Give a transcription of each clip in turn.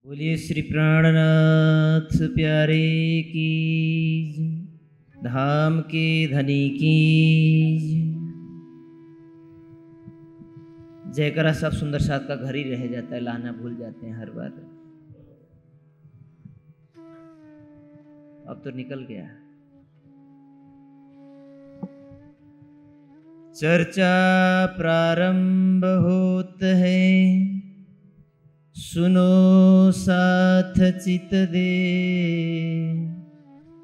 बोलिए श्री प्राणनाथ प्यारे की, धाम के धनी की जयकरा। सब सुंदर साथ का घर ही रह जाता है, लाना भूल जाते हैं हर बार। अब तो निकल गया। चर्चा प्रारंभ होत है, सुनो साथ चित दे।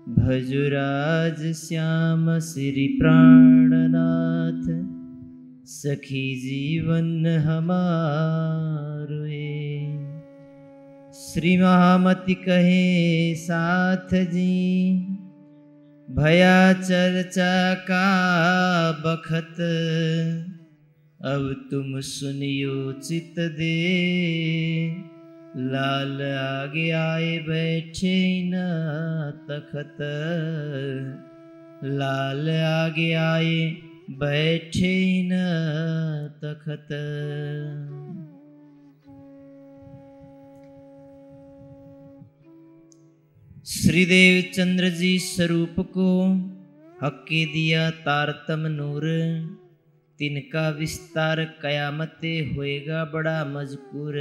भजुराज श्याम श्री प्राणनाथ, सखी जीवन हमारे। श्री महामति कहे साथ जी, भया चर्चा का बखत। अब तुम सुनियो चित दे, लाल आगे आए बैठे न तखत। लाल आगे आए बैठे न तखत। श्रीदेव चंद्र जी स्वरूप को हक्के दिया तारतम नूर। तिनका विस्तार कयामते होएगा बड़ा मजकूर।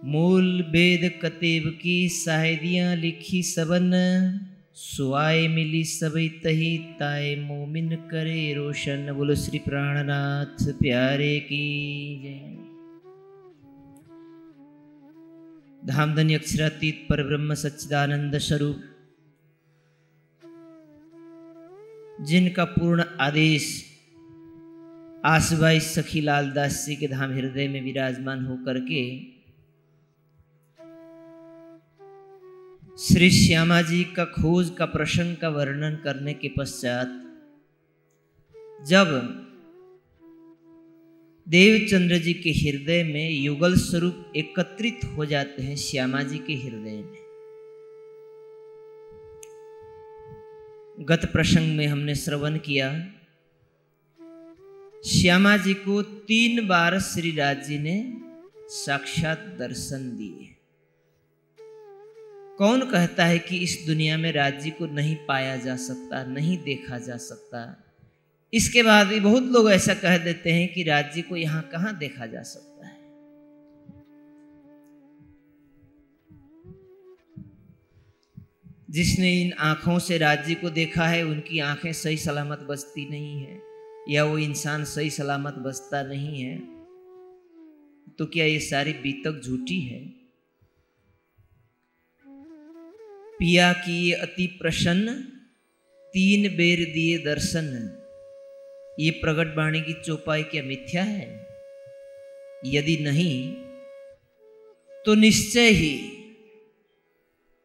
मूल वेद कतेब की साहिदियाँ लिखी सबन। सुआए मिली सबई तही ताए मोमिन करे रोशन। बोलो श्री प्राणनाथ प्यारे की जय। धामधनी अक्षरातीत पर ब्रह्म सच्चिदानंद स्वरूप, जिनका पूर्ण आदेश आसबाई सखी लाल दास जी के धाम हृदय में विराजमान होकर के श्री श्यामा जी का खोज का प्रसंग का वर्णन करने के पश्चात, जब देवचंद्र जी के हृदय में युगल स्वरूप एकत्रित हो जाते हैं श्यामा जी के हृदय में। गत प्रसंग में हमने श्रवण किया, श्यामा जी को 3 बार श्री राज जी ने साक्षात दर्शन दिए। कौन कहता है कि इस दुनिया में राज जी को नहीं पाया जा सकता, नहीं देखा जा सकता? इसके बाद भी बहुत लोग ऐसा कह देते हैं कि राज जी को यहां कहां देखा जा सकता है। जिसने इन आंखों से राज जी को देखा है, उनकी आंखें सही सलामत बचती नहीं है, या वो इंसान सही सलामत बचता नहीं है। तो क्या ये सारी बीतक झूठी है? पिया की अति प्रसन्न, 3 बेर दिए दर्शन। ये प्रगट वाणी की चौपाई क्या मिथ्या है? यदि नहीं तो निश्चय ही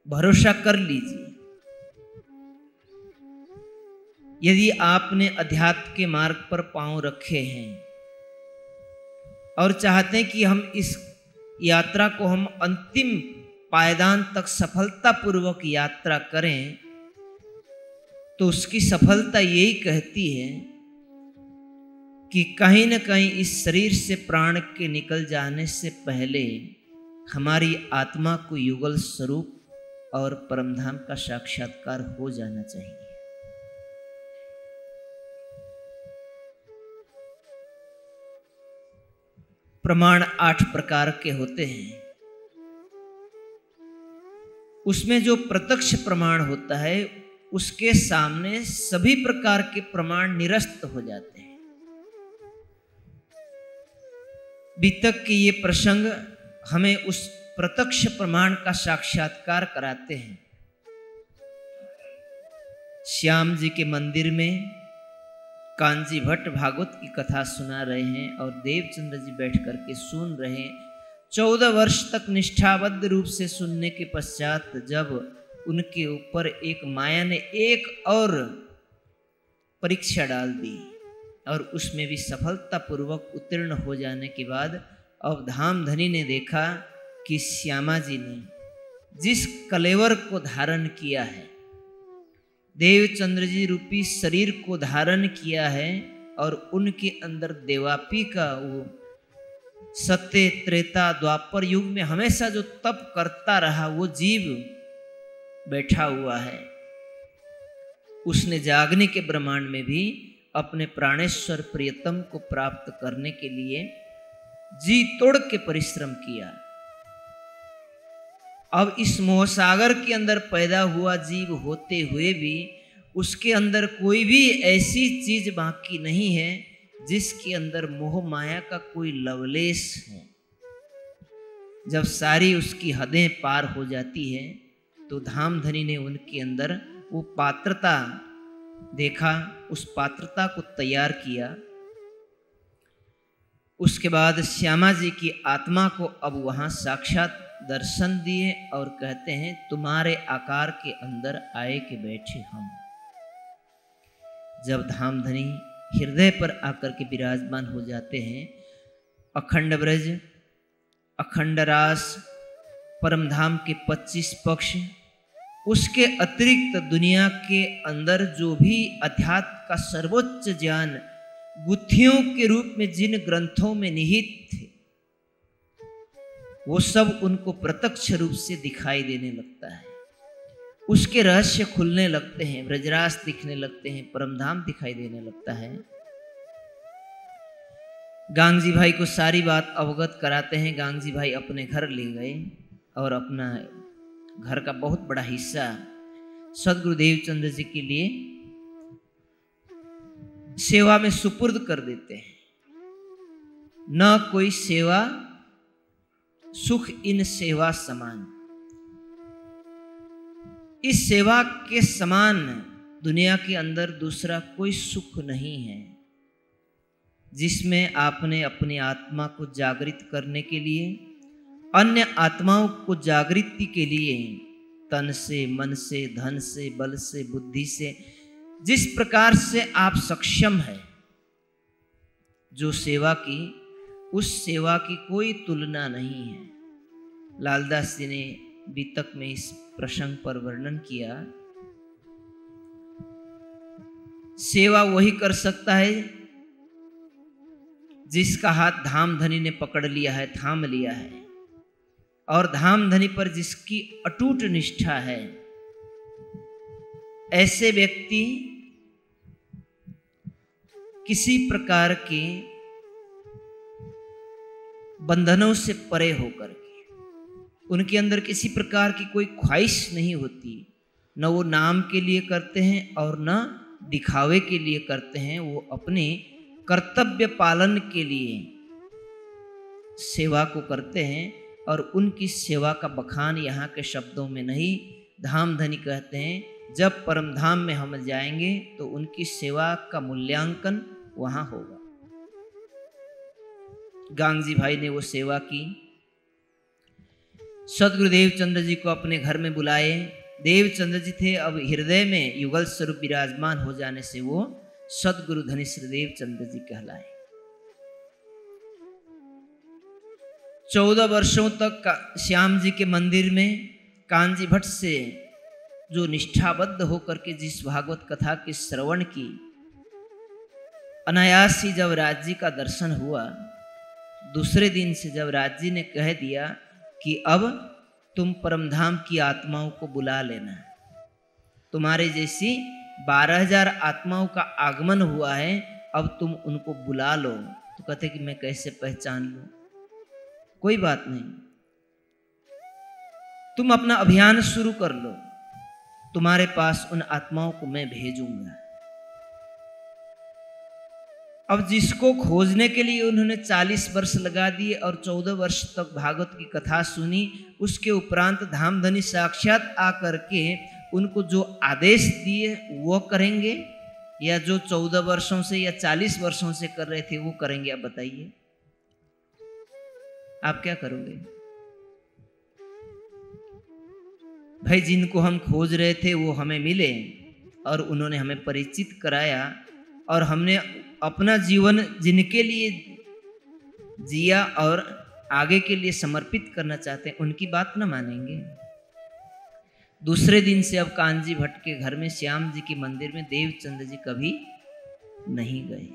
भरोसा कर लीजिए, यदि आपने अध्यात्म के मार्ग पर पांव रखे हैं और चाहते हैं कि हम इस यात्रा को हम अंतिम पायदान तक सफलतापूर्वक यात्रा करें, तो उसकी सफलता यही कहती है कि कहीं न कहीं इस शरीर से प्राण के निकल जाने से पहले हमारी आत्मा को युगल स्वरूप और परमधाम का साक्षात्कार हो जाना चाहिए। प्रमाण 8 प्रकार के होते हैं। उसमें जो प्रत्यक्ष प्रमाण होता है, उसके सामने सभी प्रकार के प्रमाण निरस्त हो जाते हैं। बीतक के ये प्रसंग हमें उस प्रत्यक्ष प्रमाण का साक्षात्कार कराते हैं। श्याम जी के मंदिर में कांजी भट्ट भागवत की कथा सुना रहे हैं और देवचंद्र जी बैठ करके सुन रहे हैं। 14 वर्ष तक निष्ठाबद्ध रूप से सुनने के पश्चात, जब उनके ऊपर एक माया ने एक और परीक्षा डाल दी और उसमें भी सफलतापूर्वक उत्तीर्ण हो जाने के बाद, अब धामधनी ने देखा कि श्यामा जी ने जिस कलेवर को धारण किया है, देवचंद्र जी रूपी शरीर को धारण किया है, और उनके अंदर देवापी का वो सत्य त्रेता द्वापर युग में हमेशा जो तप करता रहा वो जीव बैठा हुआ है, उसने जागने के ब्रह्मांड में भी अपने प्राणेश्वर प्रियतम को प्राप्त करने के लिए जी तोड़ के परिश्रम किया। अब इस मोहसागर के अंदर पैदा हुआ जीव होते हुए भी उसके अंदर कोई भी ऐसी चीज बाकी नहीं है जिसके अंदर मोह माया का कोई लवलेश है। जब सारी उसकी हदें पार हो जाती है तो धामधनी ने उनके अंदर वो पात्रता देखा, उस पात्रता को तैयार किया। उसके बाद श्यामा जी की आत्मा को अब वहां साक्षात दर्शन दिए और कहते हैं तुम्हारे आकार के अंदर आए के बैठे हम। जब धामधनी हृदय पर आकर के विराजमान हो जाते हैं, अखंड ब्रज, अखंड रास, परमधाम के 25 पक्ष, उसके अतिरिक्त दुनिया के अंदर जो भी अध्यात्म का सर्वोच्च ज्ञान गुत्थियों के रूप में जिन ग्रंथों में निहित थे वो सब उनको प्रत्यक्ष रूप से दिखाई देने लगता है। उसके रहस्य खुलने लगते हैं, ब्रजरास दिखने लगते हैं, परमधाम दिखाई देने लगता है। गांगजी भाई को सारी बात अवगत कराते हैं। गांगजी भाई अपने घर ले गए और अपना घर का बहुत बड़ा हिस्सा सदगुरु देवचंद्र जी के लिए सेवा में सुपुर्द कर देते हैं। न कोई सेवा सुख इन सेवा समान, इस सेवा के समान दुनिया के अंदर दूसरा कोई सुख नहीं है जिसमें आपने अपनी आत्मा को जागृत करने के लिए, अन्य आत्माओं को जागृति के लिए तन से, मन से, धन से, बल से, बुद्धि से जिस प्रकार से आप सक्षम है जो सेवा की, उस सेवा की कोई तुलना नहीं है। लालदास जी ने बीतक में इस प्रसंग पर वर्णन किया। सेवा वही कर सकता है जिसका हाथ धामधनी ने पकड़ लिया है, थाम लिया है, और धामधनी पर जिसकी अटूट निष्ठा है। ऐसे व्यक्ति किसी प्रकार के बंधनों से परे होकर के, उनके अंदर किसी प्रकार की कोई ख्वाहिश नहीं होती। न वो नाम के लिए करते हैं और न दिखावे के लिए करते हैं, वो अपने कर्तव्य पालन के लिए सेवा को करते हैं। और उनकी सेवा का बखान यहाँ के शब्दों में नहीं, धामधनी कहते हैं जब परमधाम में हम जाएंगे तो उनकी सेवा का मूल्यांकन वहाँ होगा। गांगजी भाई ने वो सेवा की। सदगुरु देवचंद्र जी को अपने घर में बुलाए। देवचंद्र जी थे अब हृदय में युगल स्वरूप विराजमान हो जाने से वो सदगुरु धनिश्री देवचंद्र जी कहलाए। 14 वर्षों तक श्याम जी के मंदिर में कांजी भट्ट से जो निष्ठाबद्ध होकर के जिस भागवत कथा के श्रवण की, अनायास ही जब राज जी का दर्शन हुआ, दूसरे दिन से जब राज जी ने कह दिया कि अब तुम परमधाम की आत्माओं को बुला लेना, तुम्हारे जैसी 12,000 आत्माओं का आगमन हुआ है, अब तुम उनको बुला लो। तो कहते कि मैं कैसे पहचान लूं? कोई बात नहीं, तुम अपना अभियान शुरू कर लो, तुम्हारे पास उन आत्माओं को मैं भेजूंगा। अब जिसको खोजने के लिए उन्होंने 40 वर्ष लगा दिए और 14 वर्ष तक भागवत की कथा सुनी, उसके उपरांत धामधनी साक्षात आकर के उनको जो आदेश दिए वो करेंगे, या जो 14 वर्षों से या 40 वर्षों से कर रहे थे वो करेंगे? आप बताइए, आप क्या करोगे? भाई जिनको हम खोज रहे थे वो हमें मिले और उन्होंने हमें परिचित कराया, और हमने अपना जीवन जिनके लिए जिया और आगे के लिए समर्पित करना चाहते हैं, उनकी बात ना मानेंगे। दूसरे दिन से अब कांजी भट्ट के घर में श्याम जी के मंदिर में देवचंद्र जी कभी नहीं गए।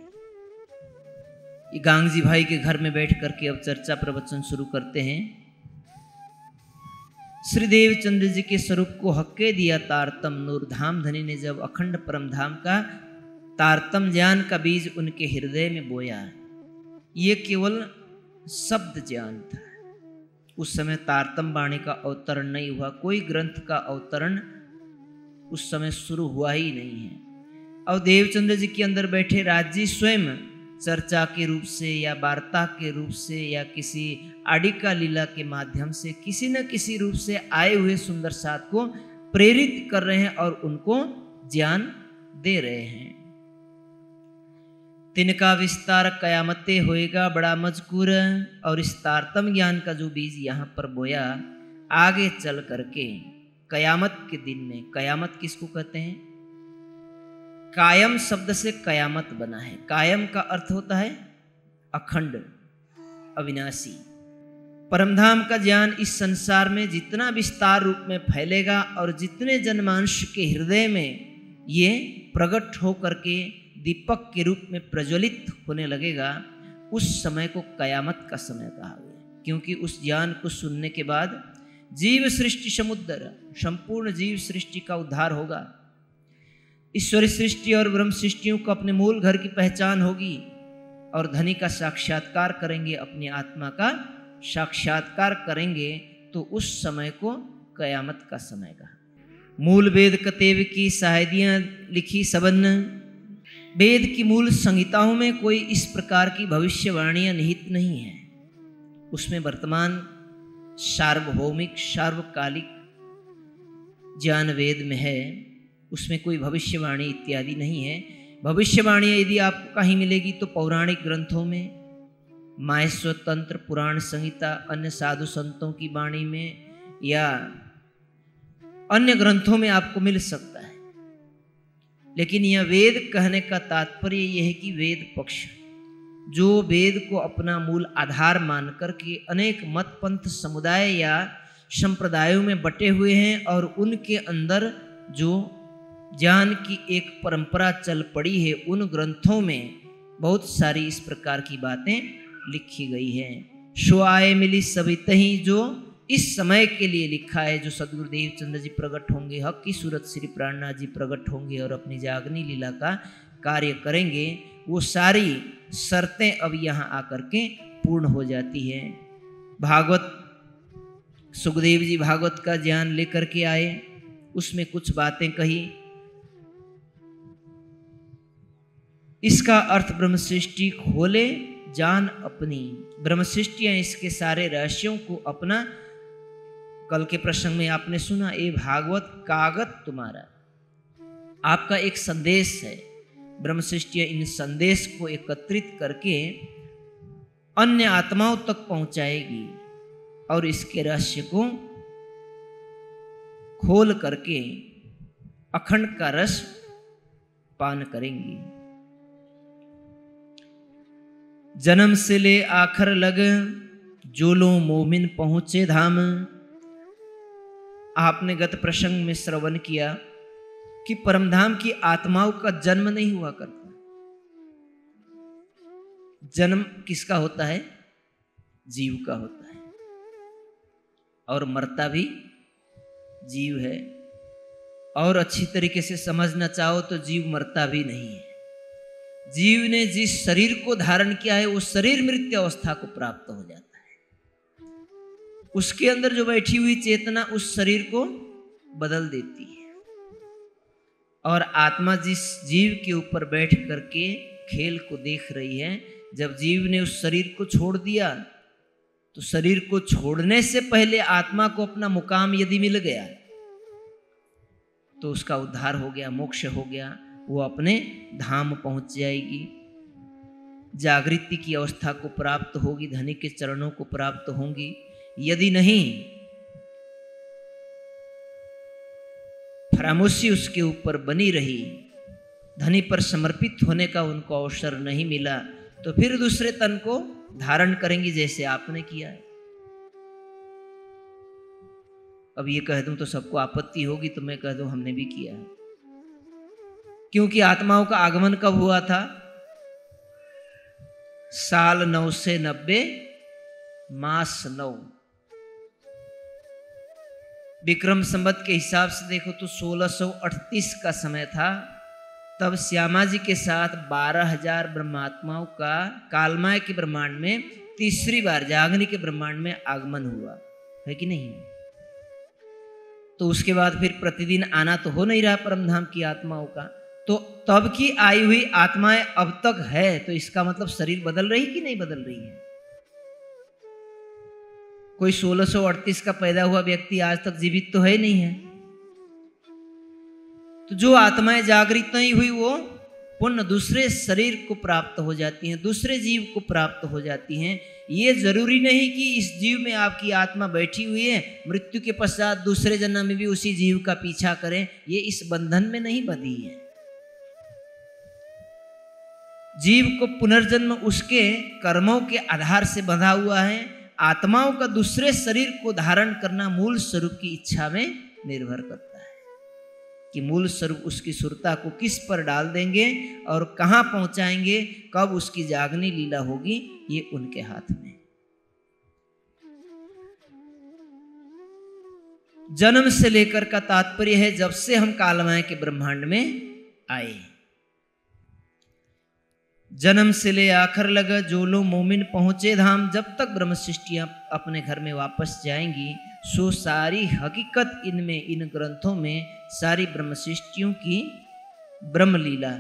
ये गांगजी भाई के घर में बैठ करके अब चर्चा प्रवचन शुरू करते हैं। श्री देवचंद्र जी के स्वरूप को हक्के दिया तारतम नूर धाम धनी ने जब अखंड परम धाम का तारतम ज्ञान का बीज उनके हृदय में बोया। ये केवल शब्द ज्ञान था। उस समय तारतम वाणी का अवतरण नहीं हुआ, कोई ग्रंथ का अवतरण उस समय शुरू हुआ ही नहीं है। और देवचंद्र जी के अंदर बैठे राजी स्वयं चर्चा के रूप से या वार्ता के रूप से या किसी आडिका लीला के माध्यम से किसी न किसी रूप से आए हुए सुंदर साथ को प्रेरित कर रहे हैं और उनको ज्ञान दे रहे हैं। तिनका विस्तार कयामते होएगा बड़ा मजकूर। और इस तारतम ज्ञान का जो बीज यहाँ पर बोया, आगे चल करके कयामत के दिन में, कयामत किसको कहते हैं? कायम शब्द से कयामत बना है। कायम का अर्थ होता है अखंड, अविनाशी। परमधाम का ज्ञान इस संसार में जितना विस्तार रूप में फैलेगा और जितने जनमानस के हृदय में ये प्रकट हो करके दीपक के रूप में प्रज्वलित होने लगेगा, उस समय को कयामत का समय कहा गया। क्योंकि उस ज्ञान को सुनने के बाद जीव सृष्टि समुद्र, संपूर्ण जीव सृष्टि का उद्धार होगा। ईश्वरी सृष्टि और ब्रह्म सृष्टियों को अपने मूल घर की पहचान होगी और धनी का साक्षात्कार करेंगे, अपनी आत्मा का साक्षात्कार करेंगे। तो उस समय को कयामत का समय कहा। मूल वेद कतेव की साहिदियाँ लिखी सबन। वेद की मूल संहिताओं में कोई इस प्रकार की भविष्यवाणियां निहित नहीं है। उसमें वर्तमान सार्वभौमिक सार्वकालिक ज्ञान वेद में है, उसमें कोई भविष्यवाणी इत्यादि नहीं है। भविष्यवाणियाँ यदि आपको कहीं मिलेगी तो पौराणिक ग्रंथों में, माहेश्वर तंत्र, पुराण संहिता, अन्य साधु संतों की वाणी में या अन्य ग्रंथों में आपको मिल सकता है। लेकिन यह वेद कहने का तात्पर्य यह है कि वेद पक्ष, जो वेद को अपना मूल आधार मानकर के अनेक मत पंथ समुदाय या संप्रदायों में बटे हुए हैं और उनके अंदर जो ज्ञान की एक परंपरा चल पड़ी है, उन ग्रंथों में बहुत सारी इस प्रकार की बातें लिखी गई हैं। सो आए मिली सभी तहीं, जो इस समय के लिए लिखा है, जो सदगुरु देवचंद्र जी प्रकट होंगे, हक की सूरत श्री प्राणनाथ जी प्रकट होंगे और अपनी जागनी लीला का कार्य करेंगे, वो सारी शर्तें अब यहाँ आकर के पूर्ण हो जाती हैं। भागवत, सुखदेव जी भागवत का ज्ञान लेकर के आए, उसमें कुछ बातें कही। इसका अर्थ ब्रह्म सृष्टि खोले जान अपनी, ब्रह्म सृष्टियां इसके सारे रहस्यों को अपना। कल के प्रसंग में आपने सुना, ये भागवत कागज तुम्हारा, आपका एक संदेश है। ब्रह्म सृष्टियां इन संदेश को एकत्रित करके अन्य आत्माओं तक पहुंचाएगी और इसके रहस्य को खोल करके अखंड का रस पान करेंगी। जन्म से ले आखिर लग, जो लो मोमिन पहुंचे धाम। आपने गत प्रसंग में श्रवण किया कि परमधाम की आत्माओं का जन्म नहीं हुआ करता। जन्म किसका होता है? जीव का होता है, और मरता भी जीव है। और अच्छी तरीके से समझना चाहो तो जीव मरता भी नहीं है। जीव ने जिस शरीर को धारण किया है, वो शरीर मृत्यु अवस्था को प्राप्त हो जाता है। उसके अंदर जो बैठी हुई चेतना उस शरीर को बदल देती है। और आत्मा जिस जीव के ऊपर बैठ करके खेल को देख रही है, जब जीव ने उस शरीर को छोड़ दिया, तो शरीर को छोड़ने से पहले आत्मा को अपना मुकाम यदि मिल गया तो उसका उद्धार हो गया, मोक्ष हो गया, वो अपने धाम पहुंच जाएगी, जागृति की अवस्था को प्राप्त होगी, धनी के चरणों को प्राप्त होंगी। यदि नहीं, फरामोशी उसके ऊपर बनी रही, धनी पर समर्पित होने का उनको अवसर नहीं मिला, तो फिर दूसरे तन को धारण करेंगी, जैसे आपने किया है। अब ये कह दूं तो सबको आपत्ति होगी, तो मैं कह दूं हमने भी किया है। क्योंकि आत्माओं का आगमन कब हुआ था? साल 990 मास 9। विक्रम संवत के हिसाब से देखो तो 1638 का समय था। तब श्यामा जी के साथ 12,000 ब्रह्मात्माओं का कालमाय के ब्रह्मांड में तीसरी बार जागनी के ब्रह्मांड में आगमन हुआ है कि नहीं। तो उसके बाद फिर प्रतिदिन आना तो हो नहीं रहा परमधाम की आत्माओं का। तो तब की आई हुई आत्माएं अब तक है, तो इसका मतलब शरीर बदल रही कि नहीं बदल रही है। कोई 1638 का पैदा हुआ व्यक्ति आज तक जीवित तो है नहीं है। तो जो आत्माएं जागृत नहीं हुई वो पुनः दूसरे शरीर को प्राप्त हो जाती हैं, दूसरे जीव को प्राप्त हो जाती हैं। ये जरूरी नहीं कि इस जीव में आपकी आत्मा बैठी हुई है, मृत्यु के पश्चात दूसरे जन्म में भी उसी जीव का पीछा करें, ये इस बंधन में नहीं बंधी है। जीव को पुनर्जन्म उसके कर्मों के आधार से बंधा हुआ है। आत्माओं का दूसरे शरीर को धारण करना मूल स्वरूप की इच्छा में निर्भर करता है कि मूल स्वरूप उसकी सुरता को किस पर डाल देंगे और कहाँ पहुंचाएंगे, कब उसकी जागनी लीला होगी, ये उनके हाथ में। जन्म से लेकर का तात्पर्य है जब से हम कालमाय के ब्रह्मांड में आए। जन्म से ले आखिर लगा जो लोग मोमिन पहुंचे धाम, जब तक ब्रह्म सृष्टियां अपने घर में वापस जाएंगी सो सारी हकीकत इनमें, इन ग्रंथों में सारी ब्रह्म सृष्टियों की ब्रह्म लीला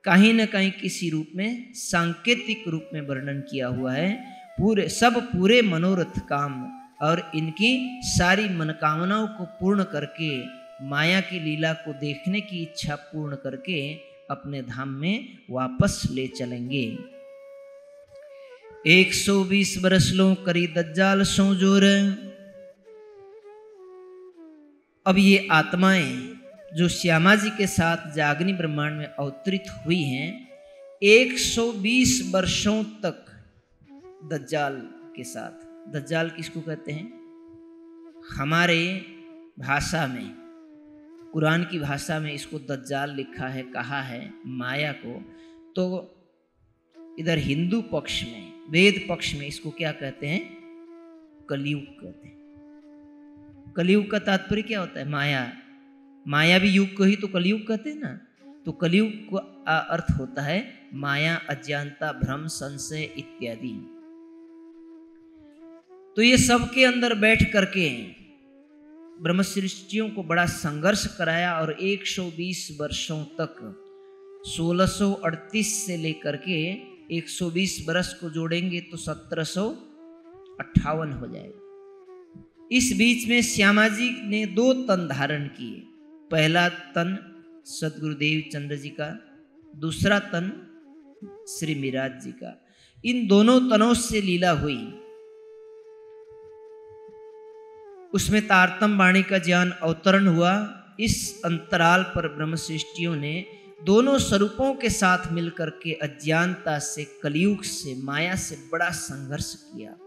कहीं न कहीं किसी रूप में, सांकेतिक रूप में वर्णन किया हुआ है। पूरे मनोरथ काम और इनकी सारी मनोकामनाओं को पूर्ण करके, माया की लीला को देखने की इच्छा पूर्ण करके अपने धाम में वापस ले चलेंगे। 120 बरस लो करी दज्जाल सो जोर। अब ये आत्माएं जो श्यामा जी के साथ जागनी ब्रह्मांड में अवतरित हुई हैं, 120 वर्षों तक दज्जाल के साथ। दज्जाल किसको कहते हैं? हमारे भाषा में, कुरान की भाषा में इसको दज्जाल लिखा है, कहा है माया को। तो इधर हिंदू पक्ष में, वेद पक्ष में इसको क्या कहते हैं? कलयुग कहते हैं। कलयुग का तात्पर्य क्या होता है? माया। माया भी युग को ही तो कलयुग कहते हैं ना। तो कलयुग का अर्थ होता है माया, अज्ञानता, भ्रम, संशय इत्यादि। तो ये सबके अंदर बैठ करके ब्रह्म सृष्टियों को बड़ा संघर्ष कराया और 120 वर्षों तक 1638 से लेकर के 120 वर्ष को जोड़ेंगे तो 1758 हो जाएगा। इस बीच में श्यामा जी ने 2 तन धारण किए। पहला तन सदगुरुदेव चंद्र जी का, दूसरा तन श्री मिराज जी का। इन दोनों तनों से लीला हुई। उसमें तारतम वाणी का ज्ञान अवतरण हुआ। इस अंतराल पर ब्रह्म सृष्टियों ने दोनों स्वरूपों के साथ मिलकर के अज्ञानता से, कलयुग से, माया से बड़ा संघर्ष किया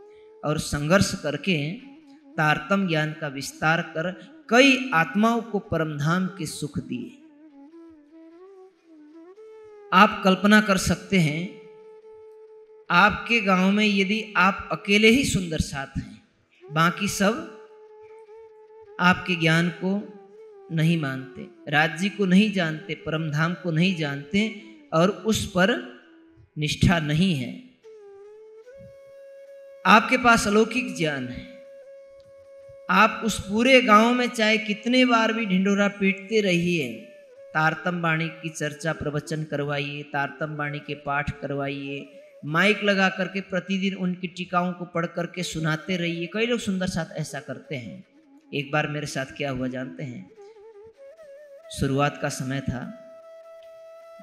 और संघर्ष करके तारतम ज्ञान का विस्तार कर कई आत्माओं को परमधाम के सुख दिए। आप कल्पना कर सकते हैं, आपके गांव में यदि आप अकेले ही सुंदर साथ हैं, बाकी सब आपके ज्ञान को नहीं मानते, राज्य को नहीं जानते, परमधाम को नहीं जानते और उस पर निष्ठा नहीं है। आपके पास अलौकिक ज्ञान है। आप उस पूरे गांव में चाहे कितने बार भी ढिंढोरा पीटते रहिए, तारतम वाणी की चर्चा प्रवचन करवाइए, तारतम वाणी के पाठ करवाइए, माइक लगा करके प्रतिदिन उनकी टीकाओं को पढ़ करके सुनाते रहिए। कई लोग सुंदर साथ ऐसा करते हैं। एक बार मेरे साथ क्या हुआ जानते हैं? शुरुआत का समय था,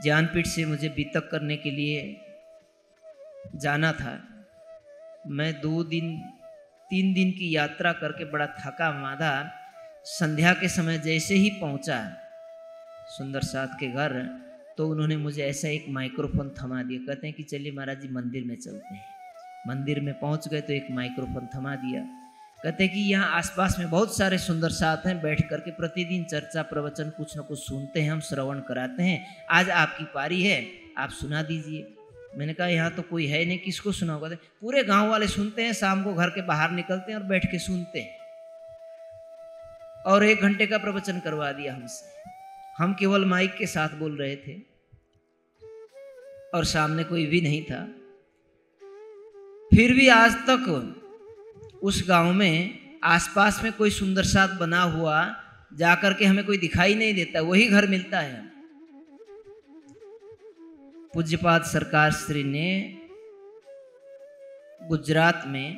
ज्ञानपीठ से मुझे बीतक करने के लिए जाना था। मैं 3 दिन की यात्रा करके बड़ा थका मादा संध्या के समय जैसे ही पहुंचा सुंदर साथ के घर, तो उन्होंने मुझे ऐसा एक माइक्रोफोन थमा दिया। कहते हैं कि चलिए महाराज जी मंदिर में चलते हैं। मंदिर में पहुंच गए तो एक माइक्रोफोन थमा दिया। कहते हैं कि यहाँ आसपास में बहुत सारे सुंदर साथ हैं, बैठ करके प्रतिदिन चर्चा प्रवचन कुछ न कुछ सुनते हैं, हम श्रवण कराते हैं। आज आपकी पारी है, आप सुना दीजिए। मैंने कहा यहाँ तो कोई है नहीं, किसको सुनाऊंगा? पूरे गांव वाले सुनते हैं, शाम को घर के बाहर निकलते हैं और बैठ के सुनते हैं। और 1 घंटे का प्रवचन करवा दिया हमसे। हम केवल माइक के साथ बोल रहे थे और सामने कोई भी नहीं था। फिर भी आज तक उस गांव में आसपास में कोई सुंदर साथ बना हुआ जाकर के हमें कोई दिखाई नहीं देता, वही घर मिलता है। पूज्यपाद सरकार श्री ने गुजरात में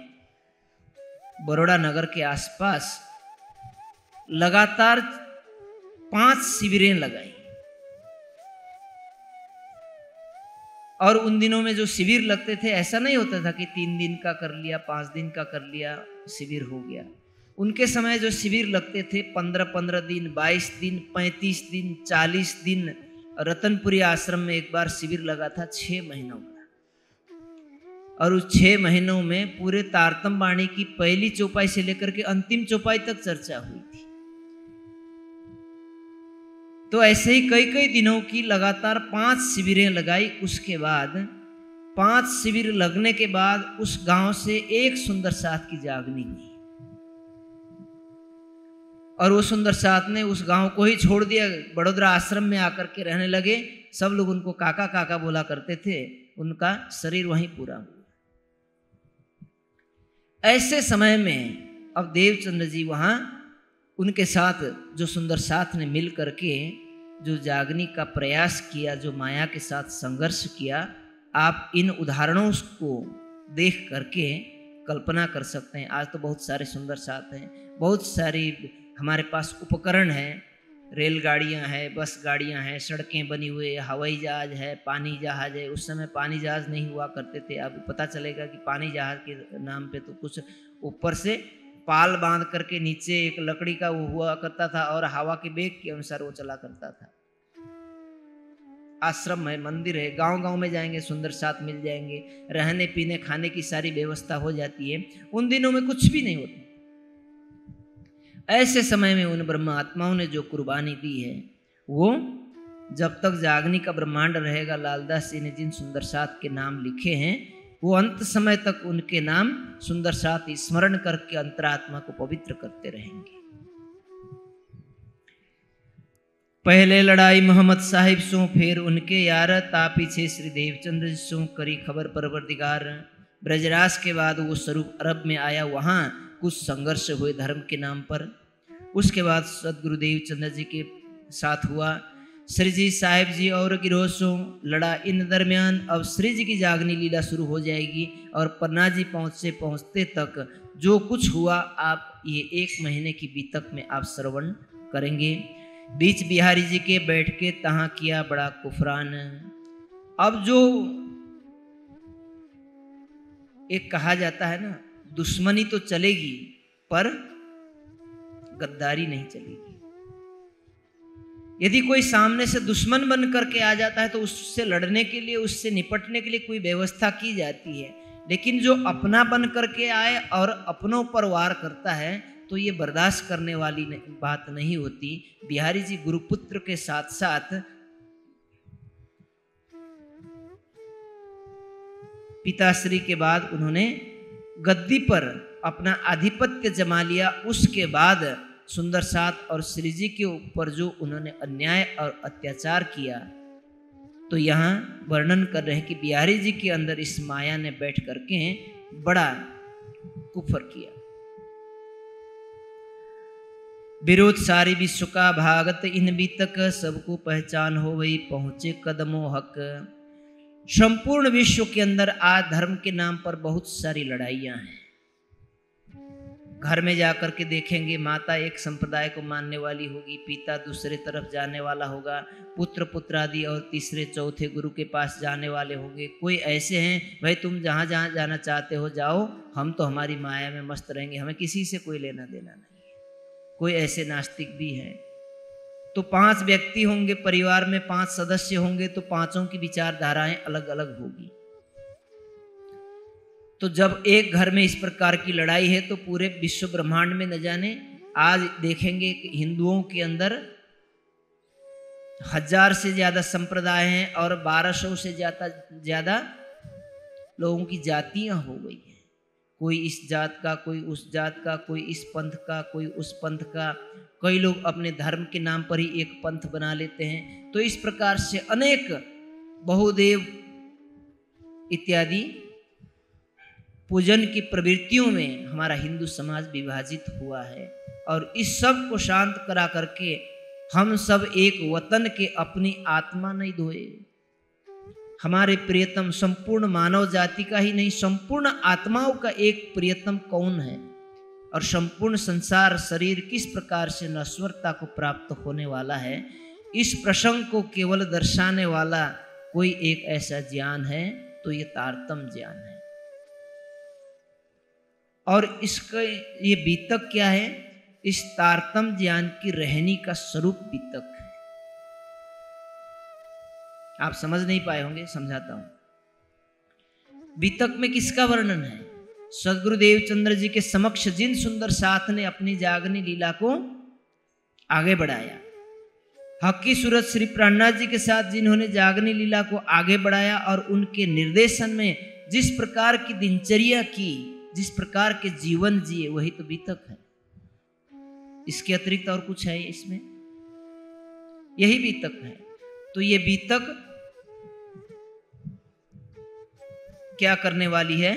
बड़ौदा नगर के आसपास लगातार 5 शिविरें लगाई। और उन दिनों में जो शिविर लगते थे, ऐसा नहीं होता था कि 3 दिन का कर लिया, 5 दिन का कर लिया, शिविर हो गया। उनके समय जो शिविर लगते थे 15-15 दिन, 22 दिन, 35 दिन, 40 दिन। रतनपुरी आश्रम में एक बार शिविर लगा था 6 महीनों का। और उस 6 महीनों में पूरे तारतम वाणी की पहली चौपाई से लेकर के अंतिम चौपाई तक चर्चा हुई थी। तो ऐसे ही कई कई दिनों की लगातार 5 शिविरें लगाई। उसके बाद 5 शिविर लगने के बाद उस गांव से एक सुंदर साथ की जागनी हुई। और वो सुंदर साथ ने उस गांव को ही छोड़ दिया, बड़ौदा आश्रम में आकर के रहने लगे। सब लोग उनको काका काका बोला करते थे, उनका शरीर वहीं पूरा हुआ। ऐसे समय में अब देवचंद्र जी वहां उनके साथ जो सुंदर साथ ने मिल करके जो जागनी का प्रयास किया, जो माया के साथ संघर्ष किया, आप इन उदाहरणों को देख करके कल्पना कर सकते हैं। आज तो बहुत सारे सुंदर साथ हैं, बहुत सारी हमारे पास उपकरण हैं, रेलगाड़ियां हैं, बस गाड़ियां हैं, सड़कें बनी हुई है, हवाई जहाज है, पानी जहाज है। उस समय पानी जहाज नहीं हुआ करते थे। अब पता चलेगा कि पानी जहाज के नाम पे तो कुछ ऊपर से पाल बांध करके नीचे एक लकड़ी का वो हुआ करता था और हवा के वेग के अनुसार वो चला करता था। आश्रम है, मंदिर है, गांव गांव में जाएंगे सुंदर साथ मिल जाएंगे, रहने पीने खाने की सारी व्यवस्था हो जाती है। उन दिनों में कुछ भी नहीं होता। ऐसे समय में उन ब्रह्म आत्माओं ने जो कुर्बानी दी है, वो जब तक जागनी का ब्रह्मांड रहेगा, लालदास जी ने जिन सुंदर साथ के नाम लिखे हैं, वो अंत समय तक उनके नाम सुंदर साथ स्मरण करके अंतरात्मा को पवित्र करते रहेंगे। पहले लड़ाई मोहम्मद साहिब सो, फिर उनके यार, ता पीछे श्री देवचंद्र सो करी खबर परवरदिगार। ब्रजराज के बाद वो स्वरूप अरब में आया, वहाँ कुछ संघर्ष हुए धर्म के नाम पर। उसके बाद सदगुरुदेव चंद्र जी के साथ हुआ, श्री जी साहिब जी और गिरोसों लड़ा। इन दरमियान अब श्री जी की जागनी लीला शुरू हो जाएगी और पन्ना जी पहुँचते तक जो कुछ हुआ आप ये 1 महीने की बीतक में आप श्रवण करेंगे। बीच बिहारी जी के बैठ के तहाँ किया बड़ा कुफरान। अब जो एक कहा जाता है ना, दुश्मनी तो चलेगी पर गद्दारी नहीं चलेगी। यदि कोई सामने से दुश्मन बन करके आ जाता है तो उससे लड़ने के लिए, उससे निपटने के लिए कोई व्यवस्था की जाती है। लेकिन जो अपना बन करके आए और अपनों पर वार करता है तो ये बर्दाश्त करने वाली बात नहीं होती। बिहारी जी गुरुपुत्र के साथ साथ पिताश्री के बाद उन्होंने गद्दी पर अपना आधिपत्य जमा लिया। उसके बाद सुंदर साथ और श्री जी के ऊपर जो उन्होंने अन्याय और अत्याचार किया, तो यहाँ वर्णन कर रहे हैं कि बिहारी जी के अंदर इस माया ने बैठ करके बड़ा कुफर किया। विरोध सारी विश्व का भागत इन बीतक, सबको पहचान हो वही पहुंचे कदमों हक। संपूर्ण विश्व के अंदर आज धर्म के नाम पर बहुत सारी लड़ाइयां हैं। घर में जाकर के देखेंगे, माता एक संप्रदाय को मानने वाली होगी, पिता दूसरे तरफ जाने वाला होगा, पुत्र पुत्रादि और तीसरे चौथे गुरु के पास जाने वाले होंगे। कोई ऐसे हैं, भाई तुम जहाँ जहाँ जाना चाहते हो जाओ, हम तो हमारी माया में मस्त रहेंगे, हमें किसी से कोई लेना देना नहीं है। कोई ऐसे नास्तिक भी हैं। तो 5 व्यक्ति होंगे, परिवार में 5 सदस्य होंगे, तो पांचों की विचारधाराएं अलग अलग होगी। तो जब एक घर में इस प्रकार की लड़ाई है तो पूरे विश्व ब्रह्मांड में न जाने, आज देखेंगे कि हिंदुओं के अंदर 1000 से ज्यादा संप्रदाय हैं और 1200 से ज्यादा लोगों की जातियां हो गई हैं, कोई इस जात का, कोई उस जात का, कोई इस पंथ का, कोई उस पंथ का। कई लोग अपने धर्म के नाम पर ही एक पंथ बना लेते हैं। तो इस प्रकार से अनेक बहुदेव इत्यादि पूजन की प्रवृत्तियों में हमारा हिंदू समाज विभाजित हुआ है। और इस सब को शांत करा करके हम सब एक वतन के अपनी आत्मा नहीं धोए। हमारे प्रियतम संपूर्ण मानव जाति का ही नहीं, संपूर्ण आत्माओं का एक प्रियतम कौन है, और संपूर्ण संसार शरीर किस प्रकार से नश्वरता को प्राप्त होने वाला है, इस प्रसंग को केवल दर्शाने वाला कोई एक ऐसा ज्ञान है तो ये तारतम्य ज्ञान है। और इसका ये बीतक क्या है? इस तारतम्य ज्ञान की रहनी का स्वरूप बीतक है। आप समझ नहीं पाए होंगे, समझाता हूं। बीतक में किसका वर्णन है? सदगुरुदेव चंद्र जी के समक्ष जिन सुंदर साथ ने अपनी जागनी लीला को आगे बढ़ाया, हक की सूरत श्री प्राणनाथ जी के साथ जिन्होंने जागनी लीला को आगे बढ़ाया और उनके निर्देशन में जिस प्रकार की दिनचर्या की, जिस प्रकार के जीवन जिए, वही तो बीतक है। इसके अतिरिक्त और कुछ है इसमें? यही बीतक है। तो ये बीतक क्या करने वाली है?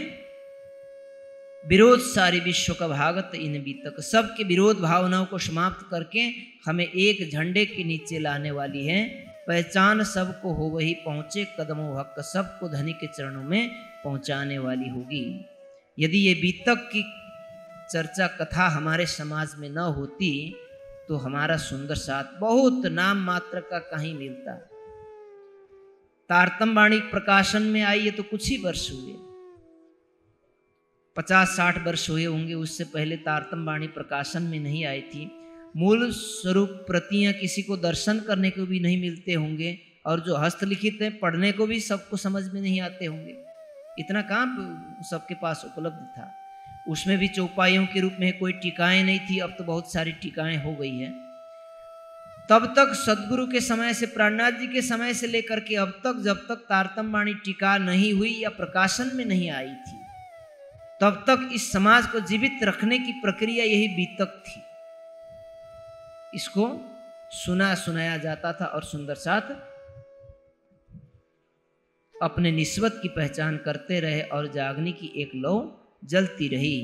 विरोध सारी विश्व का भागत इन बीतक, सबके विरोध भावनाओं को समाप्त करके हमें एक झंडे के नीचे लाने वाली है। पहचान सबको हो वही पहुंचे, कदमों हक सबको धनी के चरणों में पहुंचाने वाली होगी। यदि ये बीतक की चर्चा कथा हमारे समाज में न होती तो हमारा सुंदर साथ बहुत नाम मात्र का कहीं मिलता। तारतम्य वाणी प्रकाशन में आई है तो कुछ ही वर्ष हुए, 50-60 वर्ष हुए होंगे। उससे पहले तारतम्य वाणी प्रकाशन में नहीं आई थी। मूल स्वरूप प्रतियां किसी को दर्शन करने को भी नहीं मिलते होंगे, और जो हस्तलिखित है पढ़ने को भी सबको समझ में नहीं आते होंगे। इतना कहाँ सबके पास उपलब्ध था। उसमें भी चौपाइयों के रूप में कोई टीकाएं नहीं थी, अब तो बहुत सारी टीकाएं हो गई हैं। तब तक सदगुरु के समय से, प्राणनाथ जी के समय से लेकर के अब तक, जब तक तारतम्य वाणी टीका नहीं हुई या प्रकाशन में नहीं आई थी, तब तक इस समाज को जीवित रखने की प्रक्रिया यही बीतक थी। इसको सुनाया जाता था और सुंदर साथ अपने निस्बत की पहचान करते रहे और जागने की एक लौ जलती रही।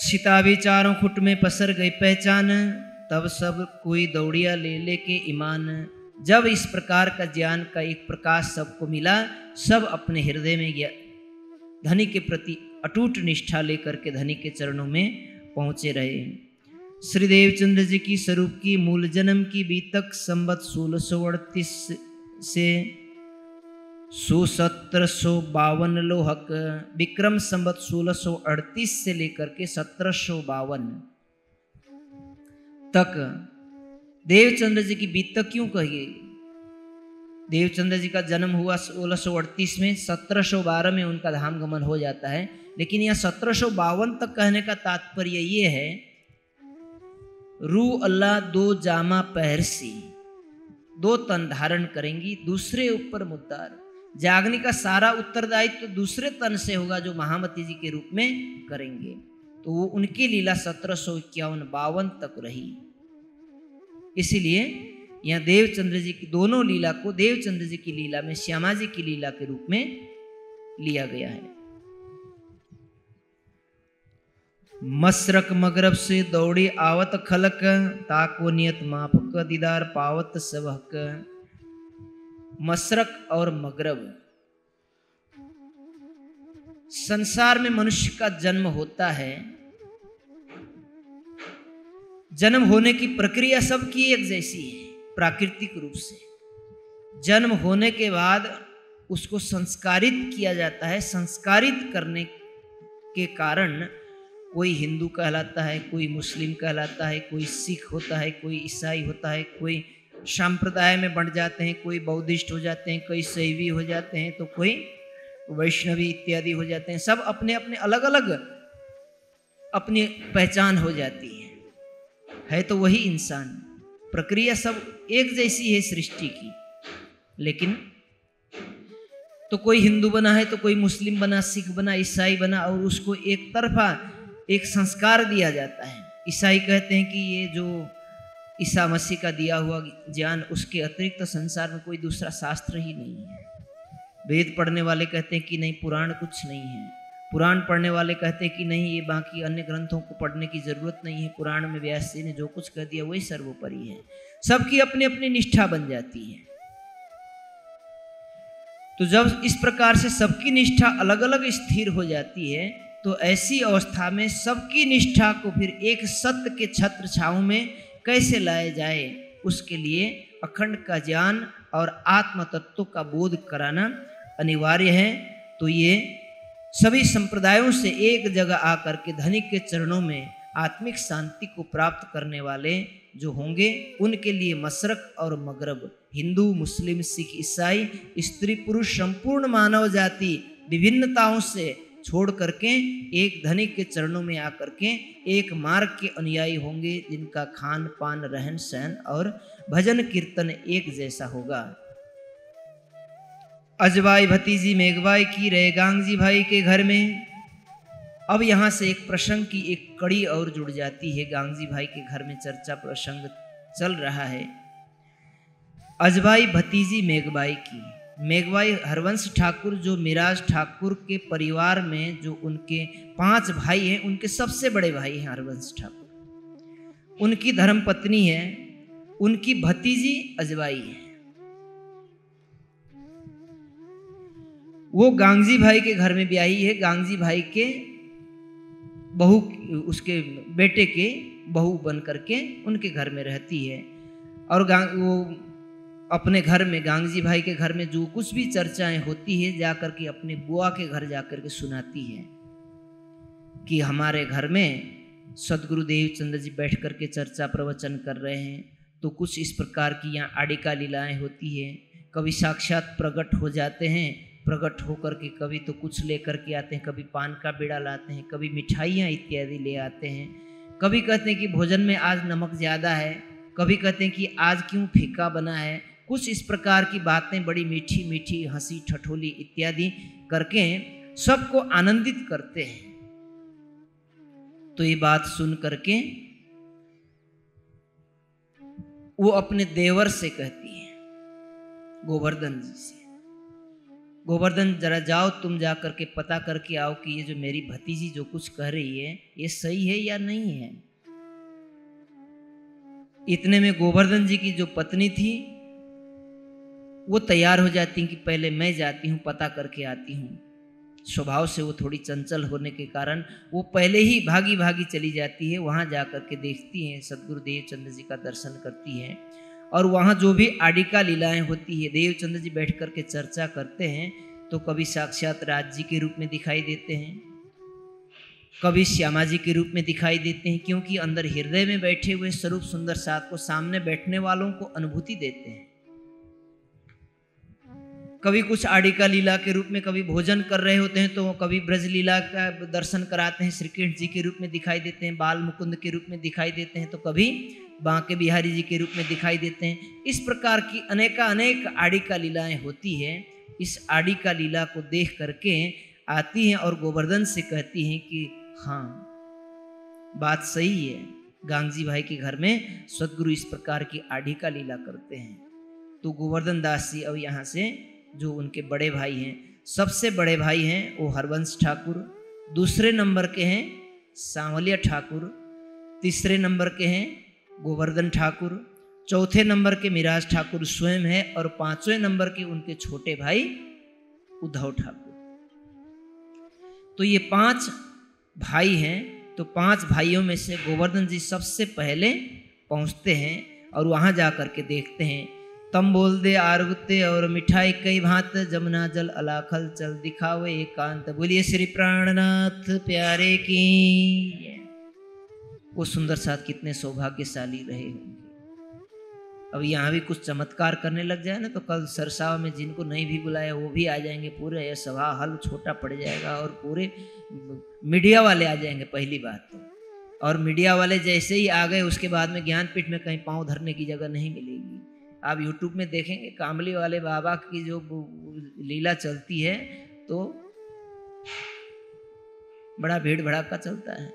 सिताबी चारों खुट में पसर गई पहचान, तब सब कोई दौड़िया ले लेके ईमान। जब इस प्रकार का ज्ञान का एक प्रकाश सबको मिला, सब अपने हृदय में गया धनी के प्रति अटूट निष्ठा लेकर के धनी के चरणों में पहुंचे रहे। श्री देवचंद्र जी की स्वरूप की मूल जन्म की बीतक संवत 1638 से 1752 लोहक, विक्रम संवत 1638 से लेकर के 1752 तक देवचंद्र जी की बीतक क्यों कही? देवचंद्र जी का जन्म हुआ 1638 में, 1712 में उनका धाम गमन हो जाता है। लेकिन यह 1752 तक कहने का तात्पर्य ये है, रू अल्लाह दो जामा पहरसी, 2 तन धारण करेंगी, दूसरे ऊपर मुद्दार। जागने का सारा उत्तरदायित्व तो दूसरे तन से होगा जो महामती जी के रूप में करेंगे। तो वो उनकी लीला 1751-52 तक रही। इसीलिए यहाँ देवचंद्र जी की दोनों लीला को देवचंद्र जी की लीला में श्यामा जी की लीला के रूप में लिया गया है। मसरक मगरब से दौड़ी आवत खलक, ताको नियत मापक दीदार पावत सबहक। मसरक और मगरब, संसार में मनुष्य का जन्म होता है। जन्म होने की प्रक्रिया सबकी एक जैसी है प्राकृतिक रूप से। जन्म होने के बाद उसको संस्कारित किया जाता है। संस्कारित करने के कारण कोई हिंदू कहलाता है, कोई मुस्लिम कहलाता है, कोई सिख होता है, कोई ईसाई होता है, कोई संप्रदाय में बंट जाते हैं, कोई बौद्धिस्ट हो जाते हैं, कोई शैवी हो जाते हैं, तो कोई वैष्णवी इत्यादि हो जाते हैं। सब अपने अपने अलग अलग अपनी पहचान हो जाती है तो वही इंसान। प्रक्रिया सब एक जैसी है सृष्टि की, लेकिन तो कोई हिंदू बना है तो कोई मुस्लिम बना, सिख बना, ईसाई बना, और उसको एक तरफा एक संस्कार दिया जाता है। ईसाई कहते हैं कि ये जो ईसा मसीह का दिया हुआ ज्ञान, उसके अतिरिक्त संसार में कोई दूसरा शास्त्र ही नहीं है। वेद पढ़ने वाले कहते हैं कि नहीं, पुराण कुछ नहीं है। पुराण पढ़ने वाले कहते हैं कि नहीं, ये बाकी अन्य ग्रंथों को पढ़ने की जरूरत नहीं है, पुराण में व्यास जी ने जो कुछ कह दिया वही सर्वोपरि है। सबकी अपनी अपनी निष्ठा बन जाती है। तो जब इस प्रकार से सबकी निष्ठा अलग अलग स्थिर हो जाती है, तो ऐसी अवस्था में सबकी निष्ठा को फिर एक सत्य के छत्र छांव में कैसे लाया जाए, उसके लिए अखंड का ज्ञान और आत्म तत्व का बोध कराना अनिवार्य है। तो ये सभी संप्रदायों से एक जगह आकर के धनिक के चरणों में आत्मिक शांति को प्राप्त करने वाले जो होंगे, उनके लिए मशरक और मगरब, हिंदू, मुस्लिम, सिख, ईसाई, स्त्री पुरुष, संपूर्ण मानव जाति विभिन्नताओं से छोड़ करके एक धनिक के चरणों में आकर के एक मार्ग के अनुयायी होंगे, जिनका खान पान, रहन सहन और भजन कीर्तन एक जैसा होगा। अजबाई भतीजी मेघबाई की रहे गांगजी भाई के घर में। अब यहाँ से एक प्रसंग की एक कड़ी और जुड़ जाती है। गांगजी भाई के घर में चर्चा प्रसंग चल रहा है अजबाई भतीजी मेघबाई की। मेघबाई हरवंश ठाकुर जो मिराज ठाकुर के परिवार में जो उनके 5 भाई हैं, उनके सबसे बड़े भाई हैं हरवंश ठाकुर। उनकी धर्मपत्नी है, उनकी भतीजी अजबाई है। वो गांगजी भाई के घर में ब्याही है। गांगजी भाई के बहू, उसके बेटे के बहू बन करके उनके घर में रहती है। और वो अपने घर में, गांगजी भाई के घर में जो कुछ भी चर्चाएं होती है, जाकर के अपने बुआ के घर जाकर के सुनाती है कि हमारे घर में सदगुरु देवचंद्र जी बैठ करके चर्चा प्रवचन कर रहे हैं। तो कुछ इस प्रकार की यहाँ आड़िका लीलाएं होती है। कभी साक्षात प्रकट हो जाते हैं, प्रकट होकर के कभी तो कुछ लेकर के आते हैं, कभी पान का बीड़ा लाते हैं, कभी मिठाइयाँ इत्यादि ले आते हैं। कभी कहते हैं कि भोजन में आज नमक ज़्यादा है, कभी कहते हैं कि आज क्यों फीका बना है। कुछ इस प्रकार की बातें बड़ी मीठी मीठी हंसी ठठोली इत्यादि करके सबको आनंदित करते हैं। तो ये बात सुन करके वो अपने देवर से कहती है, गोवर्धन जी से, गोवर्धन जरा जाओ, तुम जा करके पता करके आओ कि ये जो मेरी भतीजी जो कुछ कह रही है ये सही है या नहीं है। इतने में गोवर्धन जी की जो पत्नी थी वो तैयार हो जाती हैं कि पहले मैं जाती हूँ, पता करके आती हूँ। स्वभाव से वो थोड़ी चंचल होने के कारण वो पहले ही भागी भागी चली जाती है। वहाँ जा कर के देखती हैं, सदगुरु देवचंद्र जी का दर्शन करती हैं। और वहाँ जो भी आड़िका लीलाएं होती है, देवचंद्र जी बैठ कर के चर्चा करते हैं। तो कभी साक्षात राज जी के रूप में दिखाई देते हैं, कभी श्यामा जी के रूप में दिखाई देते हैं, क्योंकि अंदर हृदय में बैठे हुए स्वरूप सुंदर साथ को सामने बैठने वालों को अनुभूति देते हैं। कभी कुछ आड़िका लीला के रूप में, कभी भोजन कर रहे होते हैं तो कभी ब्रज लीला का दर्शन कराते हैं, श्री कृष्ण जी के रूप में दिखाई देते हैं, बाल मुकुंद के रूप में दिखाई देते हैं, तो कभी बांके बिहारी जी के रूप में दिखाई देते हैं। इस प्रकार की अनेक आड़िका लीलाएं होती है। इस आड़िका लीला को देख करके आती हैं और गोवर्धन से कहती हैं कि हाँ बात सही है, गांगजी भाई के घर में सदगुरु इस प्रकार की आड़िका लीला करते हैं। तो गोवर्धन दास जी अब यहाँ से जो उनके बड़े भाई हैं, सबसे बड़े भाई हैं वो हरवंश ठाकुर, दूसरे नंबर के हैं सांवलिया ठाकुर, तीसरे नंबर के हैं गोवर्धन ठाकुर, चौथे नंबर के मिराज ठाकुर स्वयं है, और 5वें नंबर के उनके छोटे भाई उद्धव ठाकुर। तो ये 5 भाई हैं। तो 5 भाइयों में से गोवर्धन जी सबसे पहले पहुंचते हैं और वहां जाकर के देखते हैं। तम बोल दे आरगुते और मिठाई कई भांत, जमुना जल अलाखल चल दिखावे एकांत। बोलिए श्री प्राणनाथ प्यारे की। वो सुंदर साथ कितने सौभाग्यशाली रहे होंगे। अब यहाँ भी कुछ चमत्कार करने लग जाए ना तो कल सरसावा में जिनको नहीं भी बुलाया वो भी आ जाएंगे, पूरे यह सभा हल छोटा पड़ जाएगा और पूरे मीडिया वाले आ जाएंगे पहली बात तो। और मीडिया वाले जैसे ही आ गए उसके बाद में ज्ञानपीठ में कहीं पांव धरने की जगह नहीं मिलेगी। आप यूट्यूब में देखेंगे कामली वाले बाबा की जो लीला चलती है तो बड़ा भीड़ भड़ाका चलता है।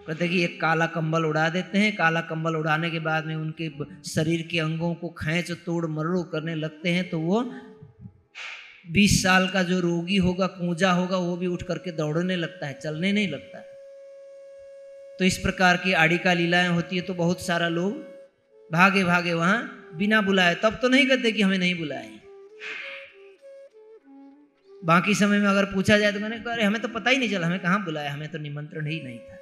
कहते कि एक काला कंबल उड़ा देते हैं, काला कंबल उड़ाने के बाद में उनके शरीर के अंगों को खींच तोड़ मरोड़ करने लगते हैं, तो वो 20 साल का जो रोगी होगा, कूंजा होगा, वो भी उठ करके दौड़ने लगता है, चलने नहीं लगता। तो इस प्रकार की आड़ी का लीलाएं होती है। तो बहुत सारा लोग भागे भागे वहां बिना बुलाए, तब तो नहीं कहते कि हमें नहीं बुलाए, बाकी समय में अगर पूछा जाए तो मैंने कहा अरे हमें तो पता ही नहीं चला, हमें कहाँ बुलाया, हमें तो निमंत्रण ही नहीं था।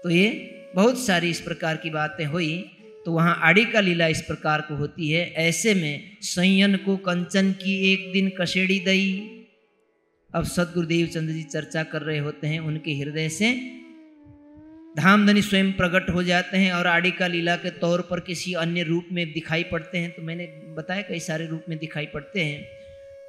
तो ये बहुत सारी इस प्रकार की बातें हुई। तो वहां आड़ी का लीला इस प्रकार को होती है। ऐसे में संयन को कंचन की एक दिन कसेड़ी दई। अब सदगुरुदेव चंद्र जी चर्चा कर रहे होते हैं, उनके हृदय से धामधनी स्वयं प्रकट हो जाते हैं और आड़ी का लीला के तौर पर किसी अन्य रूप में दिखाई पड़ते हैं। तो मैंने बताया कई सारे रूप में दिखाई पड़ते हैं।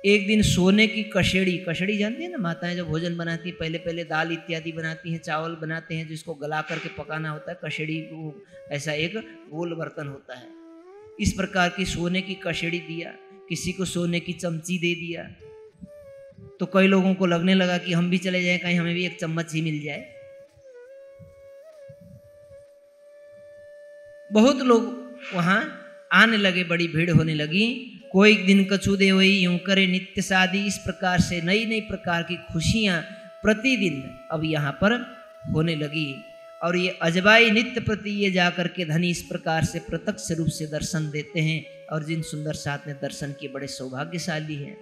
एक दिन सोने की कसेड़ी, कसेड़ी जानती है ना माताएं जब भोजन बनाती है, पहले पहले दाल इत्यादि बनाती हैं, चावल बनाते हैं, जिसको गला करके पकाना होता है। कसेड़ी वो ऐसा एक गोल बर्तन होता है। इस प्रकार की सोने की कसेड़ी दिया, किसी को सोने की चमची दे दिया। तो कई लोगों को लगने लगा कि हम भी चले जाएं, कहीं हमें भी एक चम्मच ही मिल जाए। बहुत लोग वहां आने लगे, बड़ी भीड़ होने लगी। कोई दिन कछु दे वही यूं करे नित्य शादी। इस प्रकार से नई नई प्रकार की खुशियां प्रतिदिन अब यहाँ पर होने लगी। और ये अजबाई नित्य प्रति ये जाकर के धनी इस प्रकार से प्रत्यक्ष रूप से दर्शन देते हैं। और जिन सुंदर साथ ने दर्शन किए बड़े सौभाग्यशाली हैं।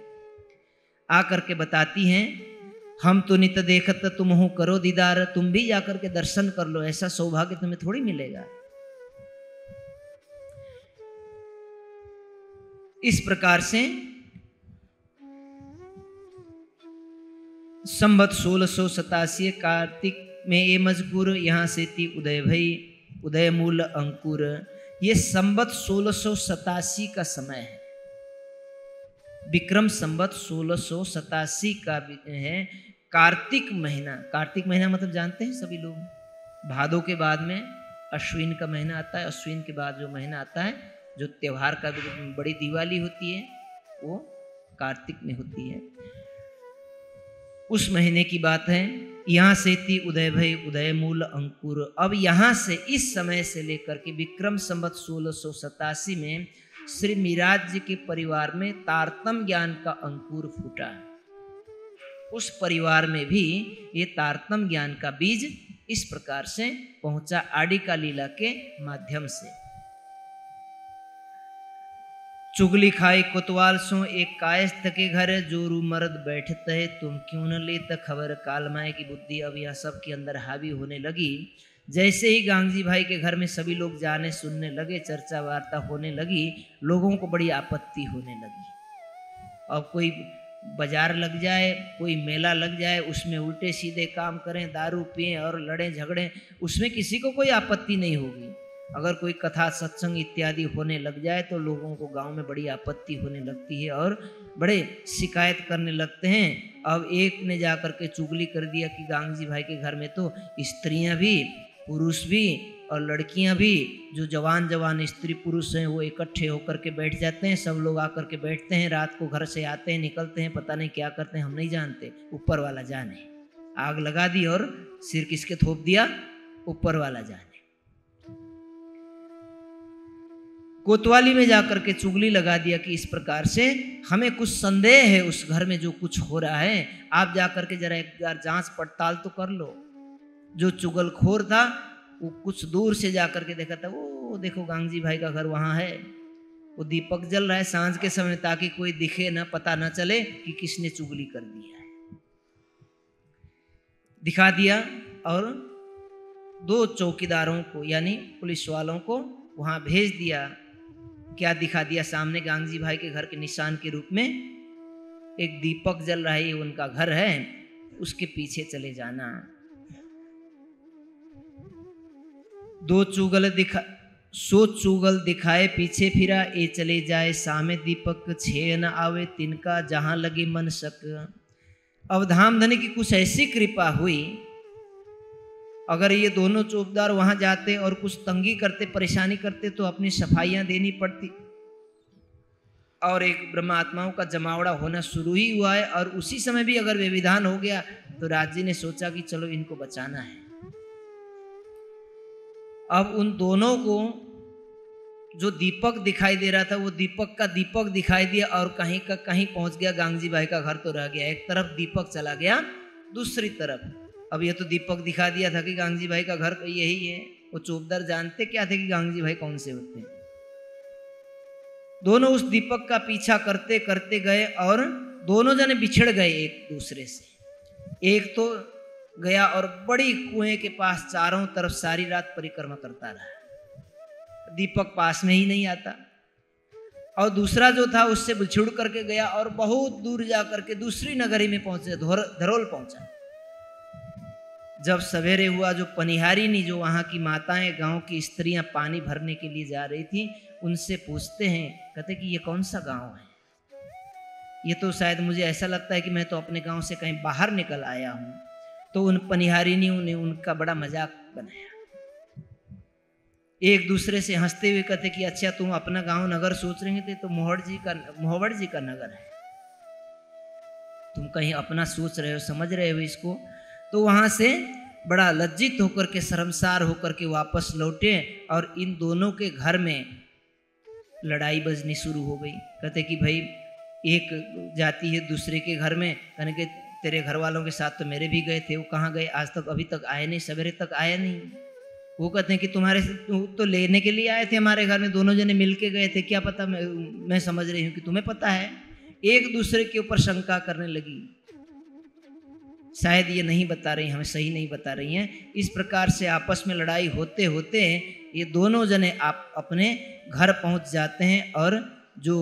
आकर के बताती हैं हम तो नित्य देखत तुम हो करो दीदार, तुम भी जाकर के दर्शन कर लो, ऐसा सौभाग्य तुम्हें थोड़ी मिलेगा। इस प्रकार से संवत 1687 कार्तिक में ये मजकूर यहाँ से थी उदय भई, उदय मूल अंकुर। ये संवत 1687 का समय है, विक्रम संवत 1687 का है। कार्तिक महीना, कार्तिक महीना मतलब जानते हैं सभी लोग, भादों के बाद में अश्विन का महीना आता है। अश्विन के बाद जो महीना आता है, जो त्योहार का बड़ी दिवाली होती है, वो कार्तिक में होती है। उस महीने की बात है। यहाँ से थी उदय भई उदय मूल अंकुर। अब यहाँ से इस समय से लेकर के विक्रम संवत 1687 में श्री मिराज जी के परिवार में तारतम ज्ञान का अंकुर फूटा। उस परिवार में भी ये तारतम ज्ञान का बीज इस प्रकार से पहुंचा आड़ी का लीला के माध्यम से। चुगली खाई कोतवाल सो एक कायस्थ के घर, जोरू मर्द बैठते है तुम क्यों न लेत खबर। कालमाय की बुद्धि अब यह सब के अंदर हावी होने लगी। जैसे ही गांगजी भाई के घर में सभी लोग जाने सुनने लगे, चर्चा वार्ता होने लगी, लोगों को बड़ी आपत्ति होने लगी। अब कोई बाजार लग जाए, कोई मेला लग जाए, उसमें उल्टे सीधे काम करें, दारू पिएं और लड़ें झगड़ें, उसमें किसी को कोई आपत्ति नहीं होगी। अगर कोई कथा सत्संग इत्यादि होने लग जाए तो लोगों को गांव में बड़ी आपत्ति होने लगती है और बड़े शिकायत करने लगते हैं। अब एक ने जाकर के चुगली कर दिया कि गांगजी भाई के घर में तो स्त्रियां भी, पुरुष भी और लड़कियां भी, जो जवान जवान स्त्री पुरुष हैं वो इकट्ठे होकर के बैठ जाते हैं। सब लोग आकर के बैठते हैं, रात को घर से आते हैं, निकलते हैं, पता नहीं क्या करते हैं, हम नहीं जानते, ऊपर वाला जाने। आग लगा दी और सिर किसके थोप दिया, ऊपर वाला जाने। कोतवाली में जाकर के चुगली लगा दिया कि इस प्रकार से हमें कुछ संदेह है उस घर में जो कुछ हो रहा है, आप जाकर के जरा एक बार जांच पड़ताल तो कर लो। जो चुगलखोर था वो कुछ दूर से जाकर के देखा था, वो देखो गांगजी भाई का घर वहां है, वो दीपक जल रहा है सांझ के समय, ताकि कोई दिखे ना, पता ना चले कि किसने चुगली कर दिया है। दिखा दिया और 2 चौकीदारों को यानी पुलिस वालों को वहां भेज दिया। क्या दिखा दिया सामने, गांगजी भाई के घर के निशान के रूप में एक दीपक जल रहा है, ये उनका घर है, उसके पीछे चले जाना। 2 चुगल दिखाए पीछे फिरा, ए चले जाए सामे दीपक, छे न आवे तिनका जहां लगे मन शक। अब धामधनी की कुछ ऐसी कृपा हुई, अगर ये दोनों चौकीदार वहां जाते और कुछ तंगी करते, परेशानी करते, तो अपनी सफाइयां देनी पड़ती। और एक ब्रह्मात्माओं का जमावड़ा होना शुरू ही हुआ है, और उसी समय भी अगर व्यविधान हो गया तो राज जी ने सोचा कि चलो इनको बचाना है। अब उन दोनों को जो दीपक दिखाई दे रहा था वो दीपक का दीपक दिखाई दिया, और कहीं का कहीं पहुंच गया। गांगजी भाई का घर तो रह गया, एक तरफ दीपक चला गया, दूसरी तरफ अब ये तो दीपक दिखा दिया था कि गांगजी भाई का घर यही है। वो चौकीदार जानते क्या थे कि गांगजी भाई कौन से होते हैं। दोनों उस दीपक का पीछा करते करते गए और दोनों जने बिछड़ गए एक दूसरे से। एक तो गया और बड़ी कुएं के पास चारों तरफ सारी रात परिक्रमा करता रहा, दीपक पास में ही नहीं आता। और दूसरा जो था उससे बिछुड़ करके गया और बहुत दूर जा करके दूसरी नगरी में पहुंचे, धरोल पहुंचा। जब सवेरे हुआ, जो पनिहारिनी, जो वहां की माताएं, गांव की स्त्रियां पानी भरने के लिए जा रही थी, उनसे पूछते हैं, कहते कि ये कौन सा गांव है? ये तो शायद मुझे ऐसा लगता है कि मैं तो अपने गांव से कहीं बाहर निकल आया हूं। तो उन पनिहारिनियों ने उनका बड़ा मजाक बनाया, एक दूसरे से हंसते हुए कहते कि अच्छा तुम अपना गांव नगर सोच रहे थे, तो मोहवड़ जी का नगर है, तुम कहीं अपना सोच रहे हो, समझ रहे हो इसको। तो वहां से बड़ा लज्जित होकर के, शर्मसार होकर के वापस लौटे, और इन दोनों के घर में लड़ाई बजनी शुरू हो गई। कहते कि भाई एक जाती है दूसरे के घर में, कहने के तेरे घर वालों के साथ तो मेरे भी गए थे, वो कहाँ गए, आज तक अभी तक आए नहीं, सवेरे तक आए नहीं। वो कहते हैं कि तुम्हारे तो लेने के लिए आए थे हमारे घर में, दोनों जने मिल के गए थे, क्या पता, मैं समझ रही हूँ कि तुम्हें पता है। एक दूसरे के ऊपर शंका करने लगी, शायद ये नहीं बता रही, हमें सही नहीं बता रही हैं। इस प्रकार से आपस में लड़ाई होते होते ये दोनों जने आप अपने घर पहुंच जाते हैं, और जो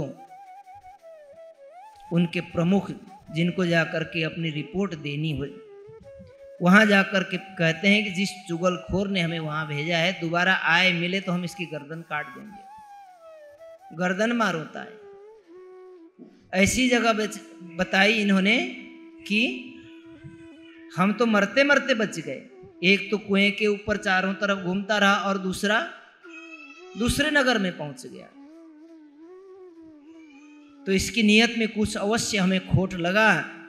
उनके प्रमुख, जिनको जाकर के अपनी रिपोर्ट देनी हो, वहां जाकर के कहते हैं कि जिस चुगलखोर ने हमें वहां भेजा है, दोबारा आए मिले तो हम इसकी गर्दन काट देंगे। गर्दन मार होता है। ऐसी जगह बताई इन्होंने कि हम तो मरते मरते बच गए। एक तो कुएं के ऊपर चारों तरफ घूमता रहा, और दूसरा दूसरे नगर में पहुंच गया। तो इसकी नियत में कुछ अवश्य हमें खोट लगा,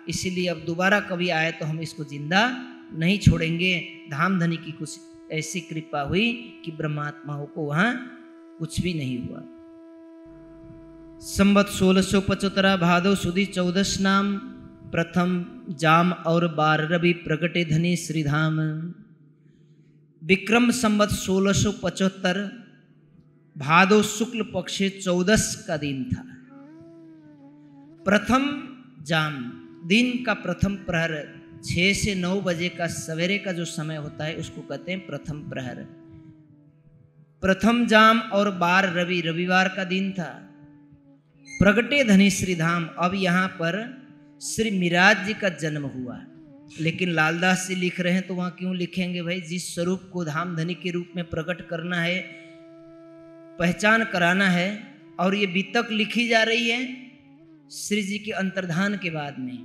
इसीलिए अब दोबारा कभी आए तो हम इसको जिंदा नहीं छोड़ेंगे। धामधनी की कुछ ऐसी कृपा हुई कि ब्रह्मात्माओं को वहां कुछ भी नहीं हुआ। संवत 1675 भादव सुदी 14 नाम, प्रथम जाम और 12 रवि प्रगटे धनी श्रीधाम। विक्रम संवत 1675 भादव शुक्ल पक्ष 14 का दिन था। प्रथम जाम, दिन का प्रथम प्रहर, 6 से 9 बजे का सवेरे का जो समय होता है उसको कहते हैं प्रथम प्रहर। प्रथम जाम और 12 रवि, रविवार का दिन था। प्रगटे धनी श्रीधाम, अब यहाँ पर श्री मिराज जी का जन्म हुआ। लेकिन लालदास जी लिख रहे हैं तो वहाँ क्यों लिखेंगे भाई, जिस स्वरूप को धामधनी के रूप में प्रकट करना है, पहचान कराना है, और ये बीतक लिखी जा रही है श्री जी के अंतर्धान के बाद में,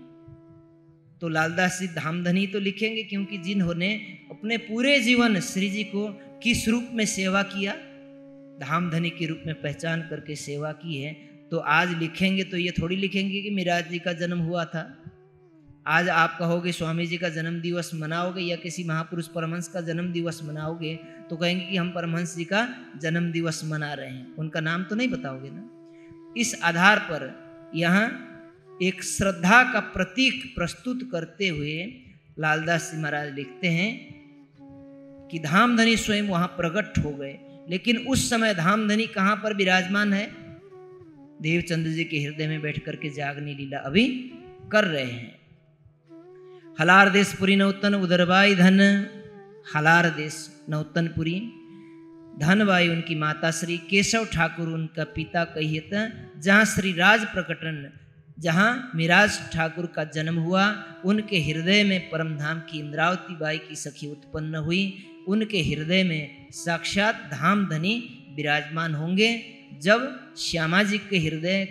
तो लालदास जी धामधनी तो लिखेंगे, क्योंकि जिन्होंने अपने पूरे जीवन श्री जी को किस रूप में सेवा किया, धामधनी के रूप में पहचान करके सेवा की है, तो आज लिखेंगे तो ये थोड़ी लिखेंगे कि मिराज जी का जन्म हुआ था। आज आप कहोगे स्वामी जी का जन्म दिवस मनाओगे या किसी महापुरुष परमहंस का जन्म दिवस मनाओगे, तो कहेंगे कि हम परमहंस जी का जन्म दिवस मना रहे हैं, उनका नाम तो नहीं बताओगे ना। इस आधार पर यहाँ एक श्रद्धा का प्रतीक प्रस्तुत करते हुए लालदास जी महाराज लिखते हैं कि धामधनी स्वयं वहां प्रकट हो गए। लेकिन उस समय धामधनी कहाँ पर विराजमान है? देवचंद्र जी के हृदय में बैठ करके जागनी लीला अभी कर रहे हैं। हलार देश पुरी नौतन उदरबाई धन, हलार देश नौतनपुरी, धनबाई उनकी माता श्री केशव ठाकुर उनका पिता कहिए, जहाँ श्री राज प्रकटन, जहाँ मिराज ठाकुर का जन्म हुआ, उनके हृदय में परमधाम की इंद्रावती बाई की सखी उत्पन्न हुई। उनके हृदय में साक्षात धामधनी विराजमान होंगे। जब श्यामा जी के हृदय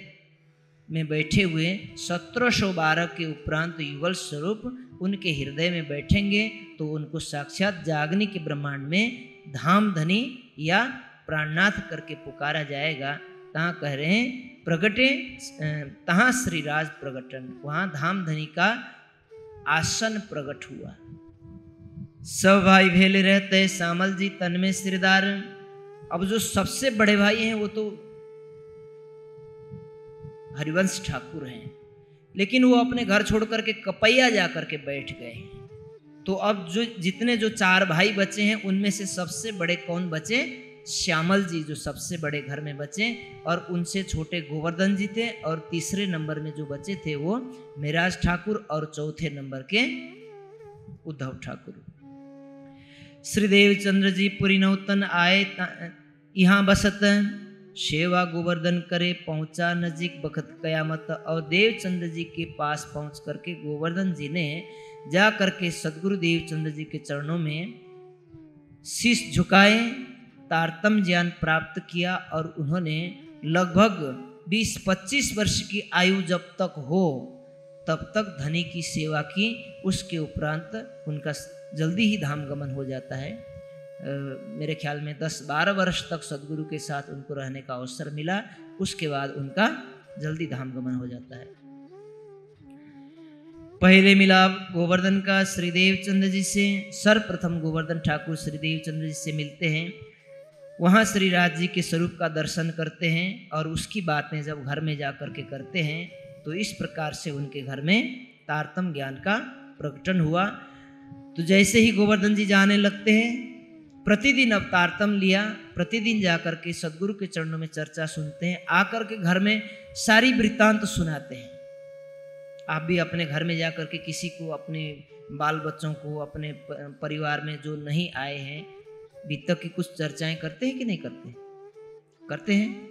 में बैठे हुए 1712 के उपरांत युगल स्वरूप उनके हृदय में बैठेंगे तो उनको साक्षात जागने के ब्रह्मांड में धाम धनी या प्राणनाथ करके पुकारा जाएगा। तहाँ कह रहे हैं प्रगटे तहाँ श्री राज प्रगटन, वहाँ धाम धनी का आसन प्रकट हुआ। सब भाई भेले रहते श्यामल जी तन में सिरदार। अब जो सबसे बड़े भाई हैं वो तो हरिवंश ठाकुर हैं, लेकिन वो अपने घर छोड़ करके कपैया जा करके बैठ गए। तो अब जो जितने जो 4 भाई बचे हैं उनमें से सबसे बड़े कौन बचे? श्यामल जी जो सबसे बड़े घर में बचे, और उनसे छोटे गोवर्धन जी थे, और तीसरे नंबर में जो बचे थे वो मिराज ठाकुर, और चौथे नंबर के उद्धव ठाकुर। श्रीदेव चंद्र जी पुरी नौतन आए यहाँ बसत, सेवा गोवर्धन करे पहुंचा नजीक बखत कयामत। और देवचंद्र जी के पास पहुंच करके गोवर्धन जी ने जा करके सदगुरु देवचंद्र जी के चरणों में शीश झुकाए, तारतम ज्ञान प्राप्त किया, और उन्होंने लगभग 20-25 वर्ष की आयु जब तक हो तब तक धनी की सेवा की। उसके उपरांत उनका जल्दी ही धाम गमन हो जाता है। मेरे ख्याल में 10-12 वर्ष तक सदगुरु के साथ उनको रहने का अवसर मिला, उसके बाद उनका जल्दी धाम गमन हो जाता है। पहले मिलाप गोवर्धन का श्रीदेव चंद्र जी से, सर्वप्रथम गोवर्धन ठाकुर श्रीदेव चंद्र जी से मिलते हैं, वहाँ श्री राज जी के स्वरूप का दर्शन करते हैं, और उसकी बातें जब घर में जा करके करते हैं तो इस प्रकार से उनके घर में तारतम ज्ञान का प्रकटन हुआ। तो जैसे ही गोवर्धन जी जाने लगते हैं, प्रतिदिन अब तारतम लिया, प्रतिदिन जाकर के सदगुरु के चरणों में चर्चा सुनते हैं, आकर के घर में सारी वृत्तांत सुनाते हैं। आप भी अपने घर में जाकर के किसी को, अपने बाल बच्चों को, अपने परिवार में जो नहीं आए हैं बीतक की कुछ चर्चाएं करते हैं कि नहीं करते? करते हैं।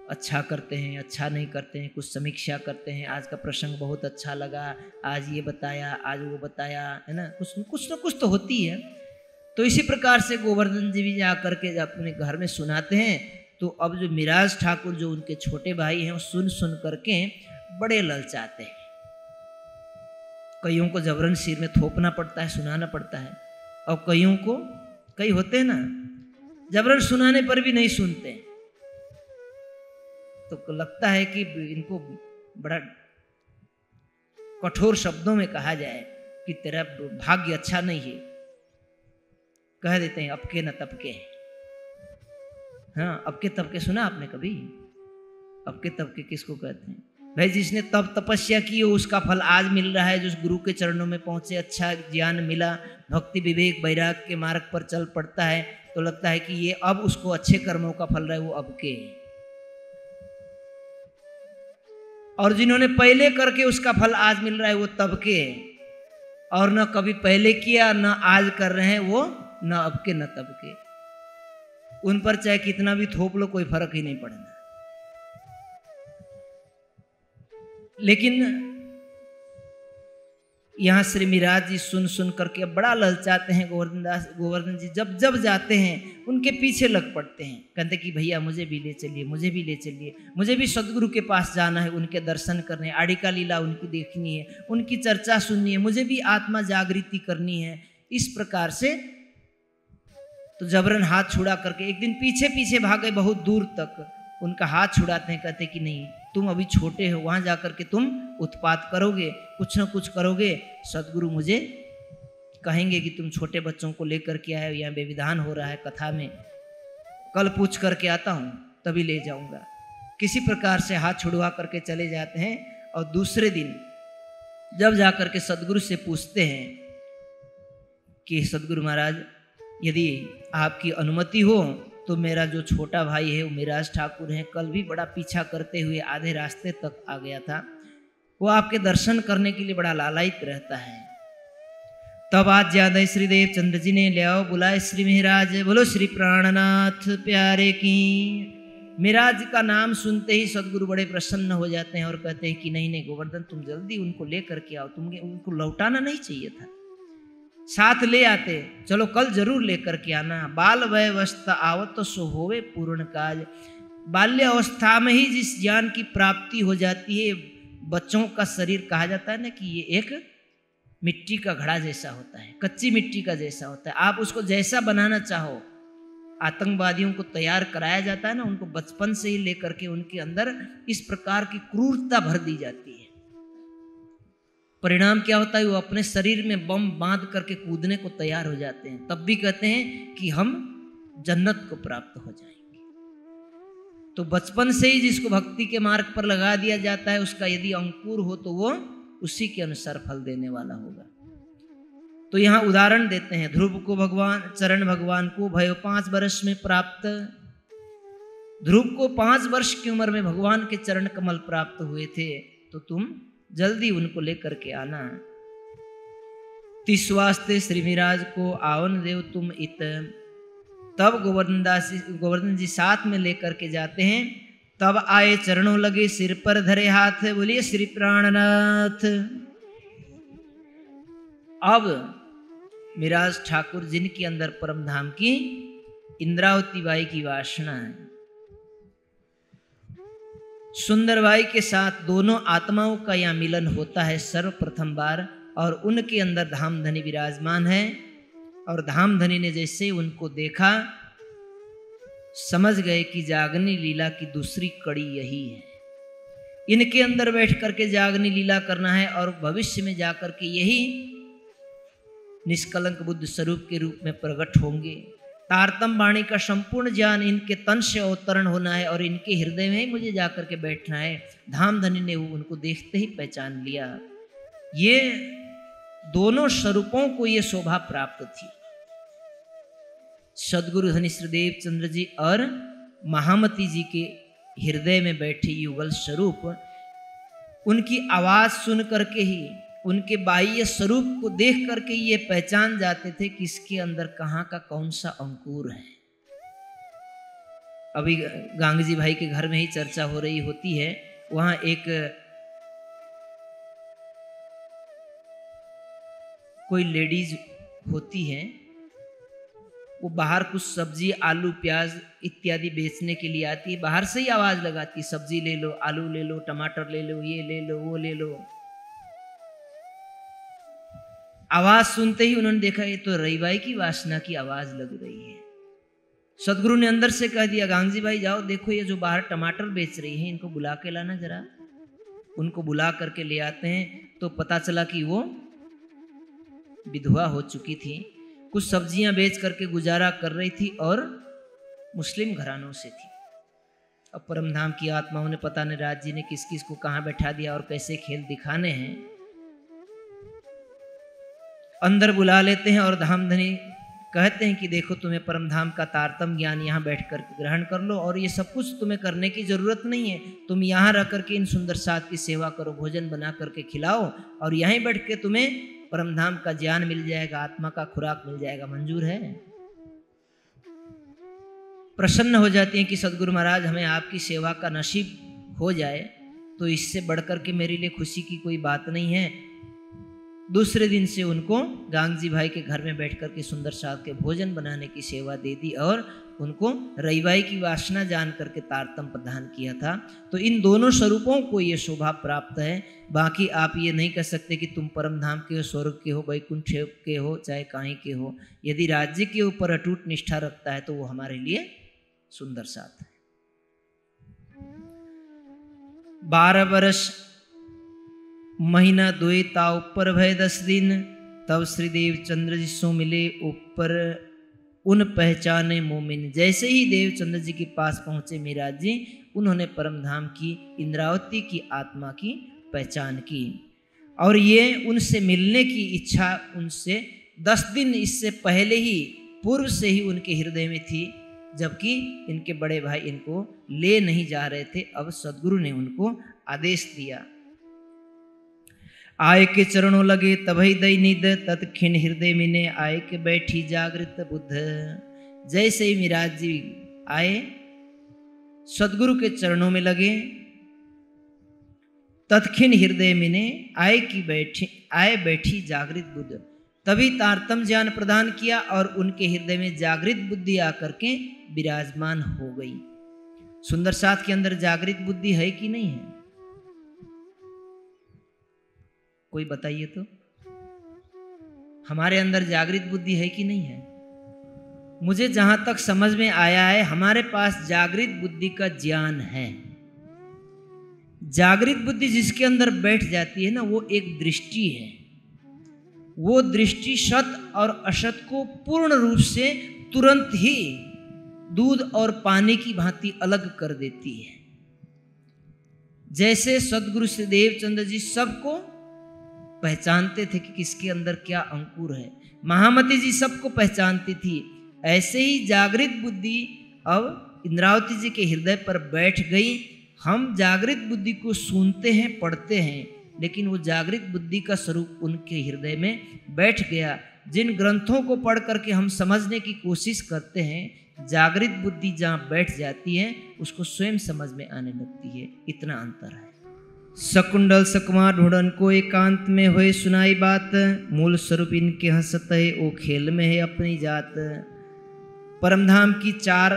अच्छा करते हैं, अच्छा नहीं करते हैं, कुछ समीक्षा करते हैं। आज का प्रसंग बहुत अच्छा लगा, आज ये बताया, आज वो बताया, है ना, कुछ ना कुछ तो होती है। तो इसी प्रकार से गोवर्धन जी भी जा करके अपने घर में सुनाते हैं। तो अब जो मिराज ठाकुर जो उनके छोटे भाई हैं वो सुन करके बड़े ललचाते हैं। कईयों को जबरन सिर में थोपना पड़ता है, सुनाना पड़ता है, और कईयों को, कई होते हैं ना जबरन सुनाने पर भी नहीं सुनते, तो लगता है कि इनको बड़ा कठोर शब्दों में कहा जाए कि तेरा भाग्य अच्छा नहीं है, कह देते हैं अबके न तबके। हाँ, अबके तबके सुना आपने कभी? अबके तबके किसको कहते हैं? भाई जिसने तब तपस्या की हो उसका फल आज मिल रहा है, जो गुरु के चरणों में पहुंचे, अच्छा ज्ञान मिला, भक्ति विवेक वैराग के मार्ग पर चल पड़ता है, तो लगता है कि ये अब उसको अच्छे कर्मों का फल रहा है, वो अबके। और जिन्होंने पहले करके उसका फल आज मिल रहा है वो तबके, और न कभी पहले किया न आज कर रहे हैं वो न अबके न तबके। उन पर चाहे कितना भी थोप लो कोई फर्क ही नहीं पड़ना। लेकिन यहाँ श्री मिराज जी सुन करके बड़ा ललचाते हैं। गोवर्धन जी जब जाते हैं उनके पीछे लग पड़ते हैं, कहते कि भैया मुझे भी ले चलिए, मुझे भी ले चलिए, मुझे भी सदगुरु के पास जाना है, उनके दर्शन करने, आड़िका लीला उनकी देखनी है, उनकी चर्चा सुननी है, मुझे भी आत्मा जागृति करनी है। इस प्रकार से तो जबरन हाथ छुड़ा करके एक दिन पीछे भागे बहुत दूर तक, उनका हाथ छुड़ाते हैं, कहते कि नहीं तुम अभी छोटे हो, वहां जाकर के तुम उत्पात करोगे, कुछ ना कुछ करोगे, सदगुरु मुझे कहेंगे कि तुम छोटे बच्चों को लेकर के आए हो, यहाँ बेविधान हो रहा है कथा में, कल पूछ करके आता हूँ तभी ले जाऊंगा। किसी प्रकार से हाथ छुड़वा करके चले जाते हैं। और दूसरे दिन जब जाकर के सदगुरु से पूछते हैं कि सदगुरु महाराज यदि आपकी अनुमति हो तो मेरा जो छोटा भाई है वो मिराज ठाकुर है, कल भी बड़ा पीछा करते हुए आधे रास्ते तक आ गया था, वो आपके दर्शन करने के लिए बड़ा लालायित रहता है। तब आज ज्यादा श्री देव चंद्र जी ने ले आओ बुलाए श्री महाराज, बोलो श्री प्राणनाथ प्यारे की। मिराज का नाम सुनते ही सदगुरु बड़े प्रसन्न हो जाते हैं और कहते हैं कि नहीं गोवर्धन तुम जल्दी उनको लेकर के आओ, तुमने उनको लौटाना नहीं चाहिए था, साथ ले आते, चलो कल जरूर लेकर के आना। बाल वयवस्था आवत सो होवे पूर्ण काज। बाल्य अवस्था में ही जिस ज्ञान की प्राप्ति हो जाती है, बच्चों का शरीर कहा जाता है ना कि ये एक मिट्टी का घड़ा जैसा होता है, कच्ची मिट्टी का जैसा होता है। आप उसको जैसा बनाना चाहो, आतंकवादियों को तैयार कराया जाता है ना, उनको बचपन से ही लेकर के उनके अंदर इस प्रकार की क्रूरता भर दी जाती है। परिणाम क्या होता है, वो अपने शरीर में बम बांध करके कूदने को तैयार हो जाते हैं, तब भी कहते हैं कि हम जन्नत को प्राप्त हो जाएंगे। तो बचपन से ही जिसको भक्ति के मार्ग पर लगा दिया जाता है, उसका यदि अंकुर हो तो वो उसी के अनुसार फल देने वाला होगा। तो यहाँ उदाहरण देते हैं, ध्रुव को भगवान चरण भगवान को भयो 5 वर्ष में प्राप्त। ध्रुव को 5 वर्ष की उम्र में भगवान के चरण कमल प्राप्त हुए थे, तो तुम जल्दी उनको लेकर के आना। तिस्वास्ते श्रीमिराज को आवन देव तुम इत। तब गोवर्धन जी साथ में लेकर के जाते हैं। तब आए चरणों लगे, सिर पर धरे हाथ, बोलिए श्री प्राणनाथ। अब मिराज ठाकुर जिनके अंदर परम धाम की इंद्रावती बाई की वासना है, सुंदर बाई के साथ दोनों आत्माओं का यह मिलन होता है सर्वप्रथम बार, और उनके अंदर धामधनी विराजमान है। और धामधनी ने जैसे उनको देखा, समझ गए कि जागनी लीला की दूसरी कड़ी यही है। इनके अंदर बैठ करके जागनी लीला करना है, और भविष्य में जाकर के यही निष्कलंक बुद्ध स्वरूप के रूप में प्रकट होंगे। तारतम वाणी का संपूर्ण ज्ञान इनके तन से अवतरण होना है, और इनके हृदय में ही मुझे जाकर के बैठना है। धामधनी ने उनको देखते ही पहचान लिया। ये दोनों स्वरूपों को ये शोभा प्राप्त थी। सदगुरु धनिश्रदेव चंद्र जी और महामती जी के हृदय में बैठे युगल स्वरूप, उनकी आवाज सुन करके ही, उनके बाह्य स्वरूप को देख करके ये पहचान जाते थे कि इसके अंदर कहाँ का कौन सा अंकुर है। अभी गांगजी भाई के घर में ही चर्चा हो रही होती है। वहां एक कोई लेडीज होती है, वो बाहर कुछ सब्जी, आलू, प्याज इत्यादि बेचने के लिए आती है। बाहर से ही आवाज लगाती, सब्जी ले लो, आलू ले लो, टमाटर ले लो, ये ले लो, वो ले लो। आवाज सुनते ही उन्होंने देखा ये तो रईबाई की वासना की आवाज लग रही है। सदगुरु ने अंदर से कह दिया, गांगजी भाई जाओ देखो, ये जो बाहर टमाटर बेच रही है, इनको बुला के लाना जरा। उनको बुला करके ले आते हैं, तो पता चला कि वो विधवा हो चुकी थी, कुछ सब्जियां बेच करके गुजारा कर रही थी, और मुस्लिम घरानों से थी। अब परमधाम की आत्माओं ने, पता नहीं राज जी ने किस किस को कहाँ बैठा दिया और कैसे खेल दिखाने हैं, अंदर बुला लेते हैं। और धामधनी कहते हैं कि देखो, तुम्हें परमधाम का तारतम ज्ञान यहाँ बैठ कर ग्रहण कर लो, और ये सब कुछ तुम्हें करने की जरूरत नहीं है। तुम यहाँ रह करके इन सुंदर साथ की सेवा करो, भोजन बना करके खिलाओ, और यहीं बैठ के तुम्हें परमधाम का ज्ञान मिल जाएगा, आत्मा का खुराक मिल जाएगा। मंजूर है? प्रसन्न हो जाती हैं कि सदगुरु महाराज हमें आपकी सेवा का नसीब हो जाए, तो इससे बढ़कर के मेरे लिए खुशी की कोई बात नहीं है। दूसरे दिन से उनको गांगजी भाई के घर में बैठ कर के सुंदर साथ के भोजन बनाने की सेवा दे दी, और उनको रईबाई की वासना जान करके तारतम प्रदान किया था। तो इन दोनों स्वरूपों को ये शोभा प्राप्त है। बाकी आप ये नहीं कह सकते कि तुम परमधाम के हो, स्वर्ग के हो, वैकुंठ के हो, चाहे कहीं के हो। यदि राज्य के ऊपर अटूट निष्ठा रखता है तो वो हमारे लिए सुंदर साथ है। 12 वर्ष महीना 2 ता ऊपर भय 10 दिन। तब श्रीदेव चंद्र जी सो मिले ऊपर उन पहचाने मोमिन। जैसे ही देव चंद्र जी के पास पहुंचे मिराज जी, उन्होंने परमधाम की इंद्रावती की आत्मा की पहचान की, और ये उनसे मिलने की इच्छा उनसे 10 दिन इससे पहले ही, पूर्व से ही उनके हृदय में थी, जबकि इनके बड़े भाई इनको ले नहीं जा रहे थे। अब सदगुरु ने उनको आदेश दिया। आय के चरणों लगे तभई दई निद, तत्खिन हृदय मिने आय के बैठी जागृत बुद्ध। जैसे ही मिराज जी आए, सदगुरु के चरणों में लगे, तत्खिन हृदय मिने आय बैठी जागृत बुद्ध। तभी तारतम ज्ञान प्रदान किया, और उनके हृदय में जागृत बुद्धि आकर के विराजमान हो गई। सुंदर साथ के अंदर जागृत बुद्धि है कि नहीं है? कोई बताइए तो। हमारे अंदर जागृत बुद्धि है कि नहीं है? मुझे जहां तक समझ में आया है, हमारे पास जागृत बुद्धि का ज्ञान है। जागृत बुद्धि जिसके अंदर बैठ जाती है ना, वो एक दृष्टि है। वो दृष्टि सत और असत को पूर्ण रूप से तुरंत ही दूध और पानी की भांति अलग कर देती है। जैसे सदगुरु श्री देवचंद्र जी सबको पहचानते थे कि किसके अंदर क्या अंकुर है, महामती जी सबको पहचानती थी, ऐसे ही जागृत बुद्धि अब इंद्रावती जी के हृदय पर बैठ गई। हम जागृत बुद्धि को सुनते हैं, पढ़ते हैं, लेकिन वो जागृत बुद्धि का स्वरूप उनके हृदय में बैठ गया। जिन ग्रंथों को पढ़ करके हम समझने की कोशिश करते हैं, जागृत बुद्धि जहाँ बैठ जाती है उसको स्वयं समझ में आने लगती है। इतना अंतर है। शकुंडल सकुमार ढूंढन को एकांत में हुए सुनाई बात, मूल स्वरूप इनके हंसत है, वो खेल में है अपनी जात। परमधाम की 4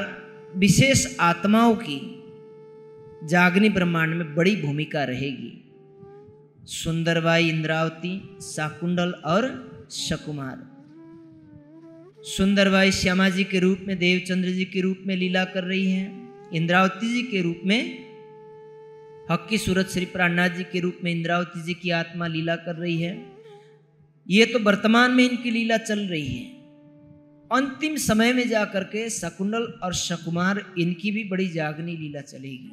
विशेष आत्माओं की जागनी ब्रह्मांड में बड़ी भूमिका रहेगी। सुंदरबाई, इंद्रावती, शाकुंडल और शकुमार। सुंदरबाई श्यामा जी के रूप में, देवचंद्र जी के रूप में लीला कर रही हैं। इंद्रावती जी के रूप में, हक्की सूरत श्री प्राणनाथ जी के रूप में इंद्रावती जी की आत्मा लीला कर रही है। ये तो वर्तमान में इनकी लीला चल रही है। अंतिम समय में जाकर के शकुंडल और शकुमार, इनकी भी बड़ी जागनी लीला चलेगी।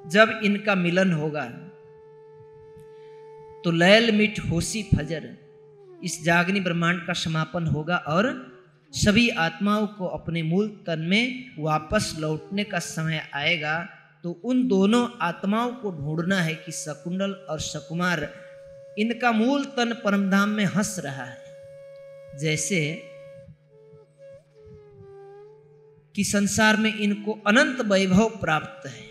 जब इनका मिलन होगा तो लैल मिठ होशी फजर, इस जागनी ब्रह्मांड का समापन होगा और सभी आत्माओं को अपने मूल तन में वापस लौटने का समय आएगा। तो उन दोनों आत्माओं को ढूंढना है कि शकुंडल और शकुमार, इनका मूल तन परमधाम में हंस रहा है, जैसे कि संसार में इनको अनंत वैभव प्राप्त है।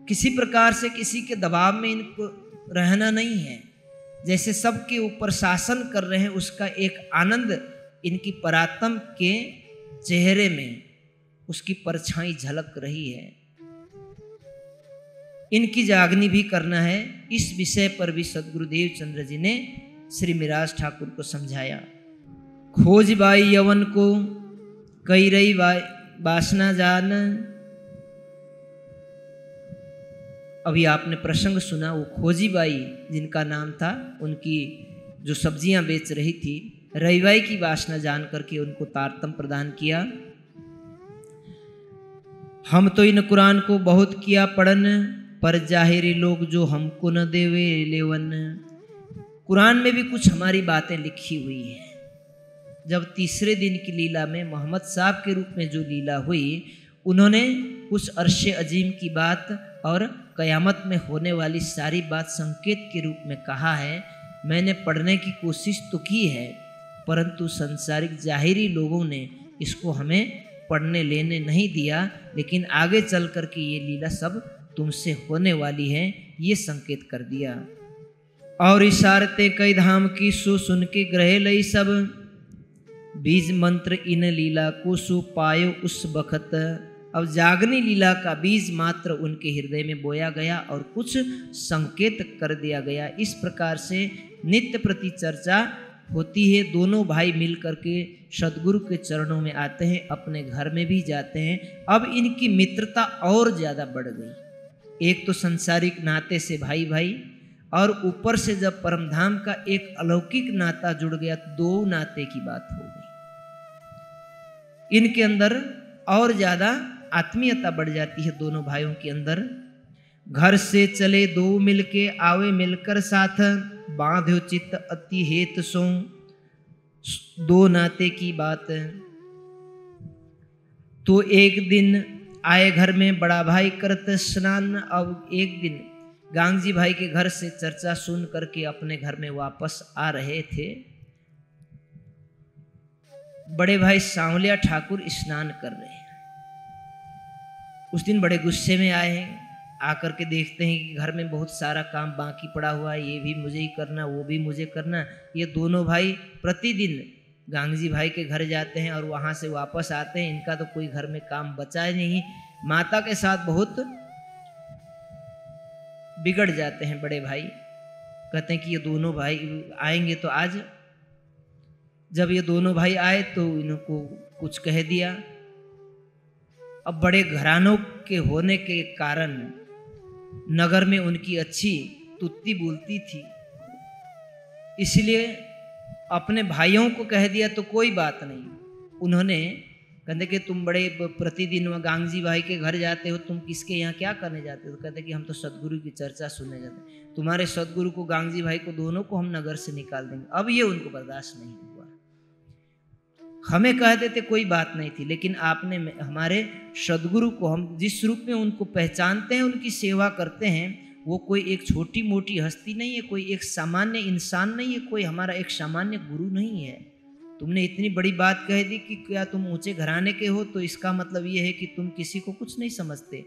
किसी प्रकार से किसी के दबाव में इनको रहना नहीं है। जैसे सबके ऊपर शासन कर रहे हैं, उसका एक आनंद इनकी परात्म के चेहरे में, उसकी परछाई झलक रही है। इनकी जागनी भी करना है। इस विषय पर भी सदगुरुदेव चंद्र जी ने श्री मिराज ठाकुर को समझाया। खोज बाई यवन को कई रही वासना जान। अभी आपने प्रसंग सुना, वो खोजी बाई जिनका नाम था, उनकी जो सब्जियां बेच रही थी, रईबाई की वासना जान करके उनको तारतम प्रदान किया। हम तो इन कुरान को बहुत किया पढ़न, पर जाहिरी लोग जो हमको न देवे लेवन। कुरान में भी कुछ हमारी बातें लिखी हुई हैं। जब तीसरे दिन की लीला में मोहम्मद साहब के रूप में जो लीला हुई, उन्होंने कुछ अर्शे अजीम की बात और कयामत में होने वाली सारी बात संकेत के रूप में कहा है। मैंने पढ़ने की कोशिश तो की है, परंतु संसारिक जाहिरी लोगों ने इसको हमें पढ़ने लेने नहीं दिया। लेकिन आगे चल कर के ये लीला सब तुमसे होने वाली है, ये संकेत कर दिया। और इशारते कई धाम की सो सुन के ग्रह लई सब, बीज मंत्र इन लीला को सो पायो उस बखत। अब जागनी लीला का बीज मात्र उनके हृदय में बोया गया और कुछ संकेत कर दिया गया। इस प्रकार से नित्य प्रति चर्चा होती है। दोनों भाई मिल करके सदगुरु के चरणों में आते हैं, अपने घर में भी जाते हैं। अब इनकी मित्रता और ज़्यादा बढ़ गई। एक तो संसारिक नाते से भाई भाई, और ऊपर से जब परमधाम का एक अलौकिक नाता जुड़ गया तो 2 नाते की बात हो गई। इनके अंदर और ज़्यादा आत्मीयता बढ़ जाती है दोनों भाइयों के अंदर। घर से चले 2 मिलके आवे मिलकर साथ, बांध्यो चित्त अति हेत सो। 2 नाते की बात। तो एक दिन आए घर में बड़ा भाई करत स्नान। अब एक दिन गांगजी भाई के घर से चर्चा सुन करके अपने घर में वापस आ रहे थे। बड़े भाई सांवलिया ठाकुर स्नान कर रहे हैं। उस दिन बड़े गुस्से में आए हैं। आकर के देखते हैं कि घर में बहुत सारा काम बाकी पड़ा हुआ है, ये भी मुझे ही करना, वो भी मुझे करना। ये दोनों भाई प्रतिदिन गांगजी भाई के घर जाते हैं और वहाँ से वापस आते हैं। इनका तो कोई घर में काम बचा नहीं। माता के साथ बहुत बिगड़ जाते हैं बड़े भाई। कहते हैं कि ये दोनों भाई आएंगे तो आज। जब ये दोनों भाई आए तो इनको कुछ कह दिया। अब बड़े घरानों के होने के कारण नगर में उनकी अच्छी तुत्ती बोलती थी, इसलिए अपने भाइयों को कह दिया तो कोई बात नहीं। उन्होंने कहते कि तुम बड़े प्रतिदिन गांगजी भाई के घर जाते हो, तुम किसके यहाँ क्या करने जाते हो? तो कहते कि हम तो सदगुरु की चर्चा सुनने जाते हैं। तुम्हारे सदगुरु को, गांगजी भाई को, दोनों को हम नगर से निकाल देंगे। अब ये उनको बर्दाश्त नहीं हुआ। हमें कह देते कोई बात नहीं थी, लेकिन आपने हमारे सदगुरु को, हम जिस रूप में उनको पहचानते हैं, उनकी सेवा करते हैं, वो कोई एक छोटी मोटी हस्ती नहीं है, कोई एक सामान्य इंसान नहीं है, कोई हमारा एक सामान्य गुरु नहीं है। तुमने इतनी बड़ी बात कह दी कि क्या तुम ऊंचे घराने के हो, तो इसका मतलब ये है कि तुम किसी को कुछ नहीं समझते।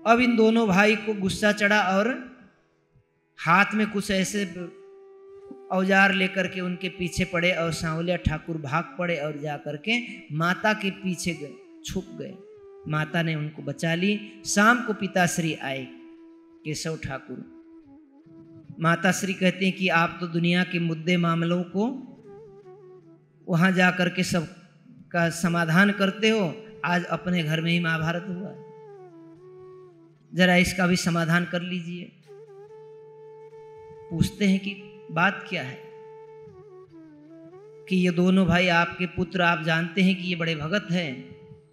अब इन दोनों भाई को गुस्सा चढ़ा और हाथ में कुछ ऐसे औजार लेकर के उनके पीछे पड़े और सांवलिया ठाकुर भाग पड़े और जा करके माता के पीछे गए, छुप गए। माता ने उनको बचा ली। शाम को पिताश्री आए, केशव ठाकुर। माताश्री कहते हैं कि आप तो दुनिया के मुद्दे मामलों को वहां जा करके सब का समाधान करते हो, आज अपने घर में ही महाभारत हुआ, जरा इसका भी समाधान कर लीजिए। पूछते हैं कि बात क्या है? कि ये दोनों भाई आपके पुत्र, आप जानते हैं कि ये बड़े भगत हैं,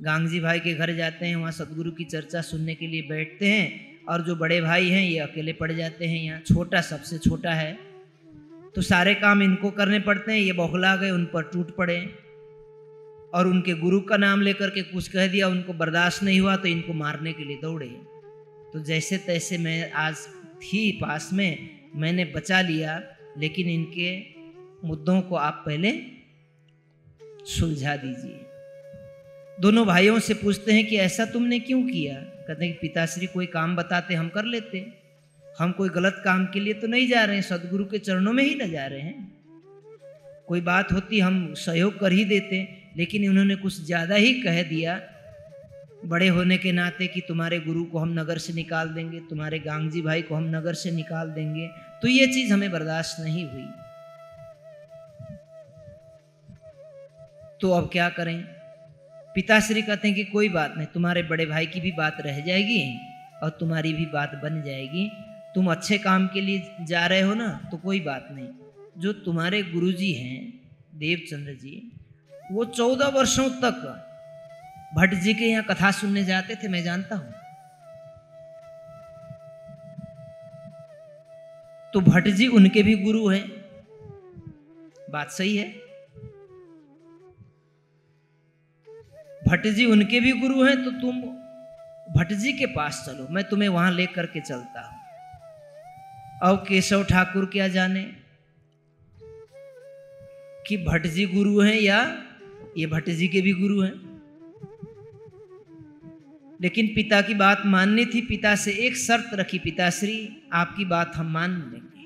गांगजी भाई के घर जाते हैं, वहाँ सदगुरु की चर्चा सुनने के लिए बैठते हैं, और जो बड़े भाई हैं ये अकेले पड़ जाते हैं यहाँ। छोटा सबसे छोटा है तो सारे काम इनको करने पड़ते हैं। ये बौखला गए, उन पर टूट पड़े और उनके गुरु का नाम लेकर के कुछ कह दिया, उनको बर्दाश्त नहीं हुआ तो इनको मारने के लिए दौड़े। तो जैसे तैसे मैं आज थी पास में, मैंने बचा लिया, लेकिन इनके मुद्दों को आप पहले सुलझा दीजिए। दोनों भाइयों से पूछते हैं कि ऐसा तुमने क्यों किया? कहते हैं कि पिताश्री कोई काम बताते हम कर लेते, हम कोई गलत काम के लिए तो नहीं जा रहे हैं, सदगुरु के चरणों में ही न जा रहे हैं। कोई बात होती हम सहयोग कर ही देते, लेकिन उन्होंने कुछ ज़्यादा ही कह दिया बड़े होने के नाते कि तुम्हारे गुरु को हम नगर से निकाल देंगे, तुम्हारे गांगजी भाई को हम नगर से निकाल देंगे। तो ये चीज़ हमें बर्दाश्त नहीं हुई। तो अब क्या करें? पिताश्री कहते हैं कि कोई बात नहीं, तुम्हारे बड़े भाई की भी बात रह जाएगी और तुम्हारी भी बात बन जाएगी। तुम अच्छे काम के लिए जा रहे हो ना, तो कोई बात नहीं। जो तुम्हारे गुरुजी हैं देवचंद्र जी, वो 14 वर्षों तक भट्ट जी के यहाँ कथा सुनने जाते थे, मैं जानता हूं। तो भट्ट जी उनके भी गुरु हैं, बात सही है। भट्ट जी उनके भी गुरु हैं, तो तुम भट्ट जी के पास चलो, मैं तुम्हें वहां लेकर के चलता हूं। अब केशव ठाकुर क्या जाने कि भट्ट जी गुरु हैं या ये भट्ट जी के भी गुरु हैं, लेकिन पिता की बात माननी थी। पिता से एक शर्त रखी, पिताश्री आपकी बात हम मान लेंगे,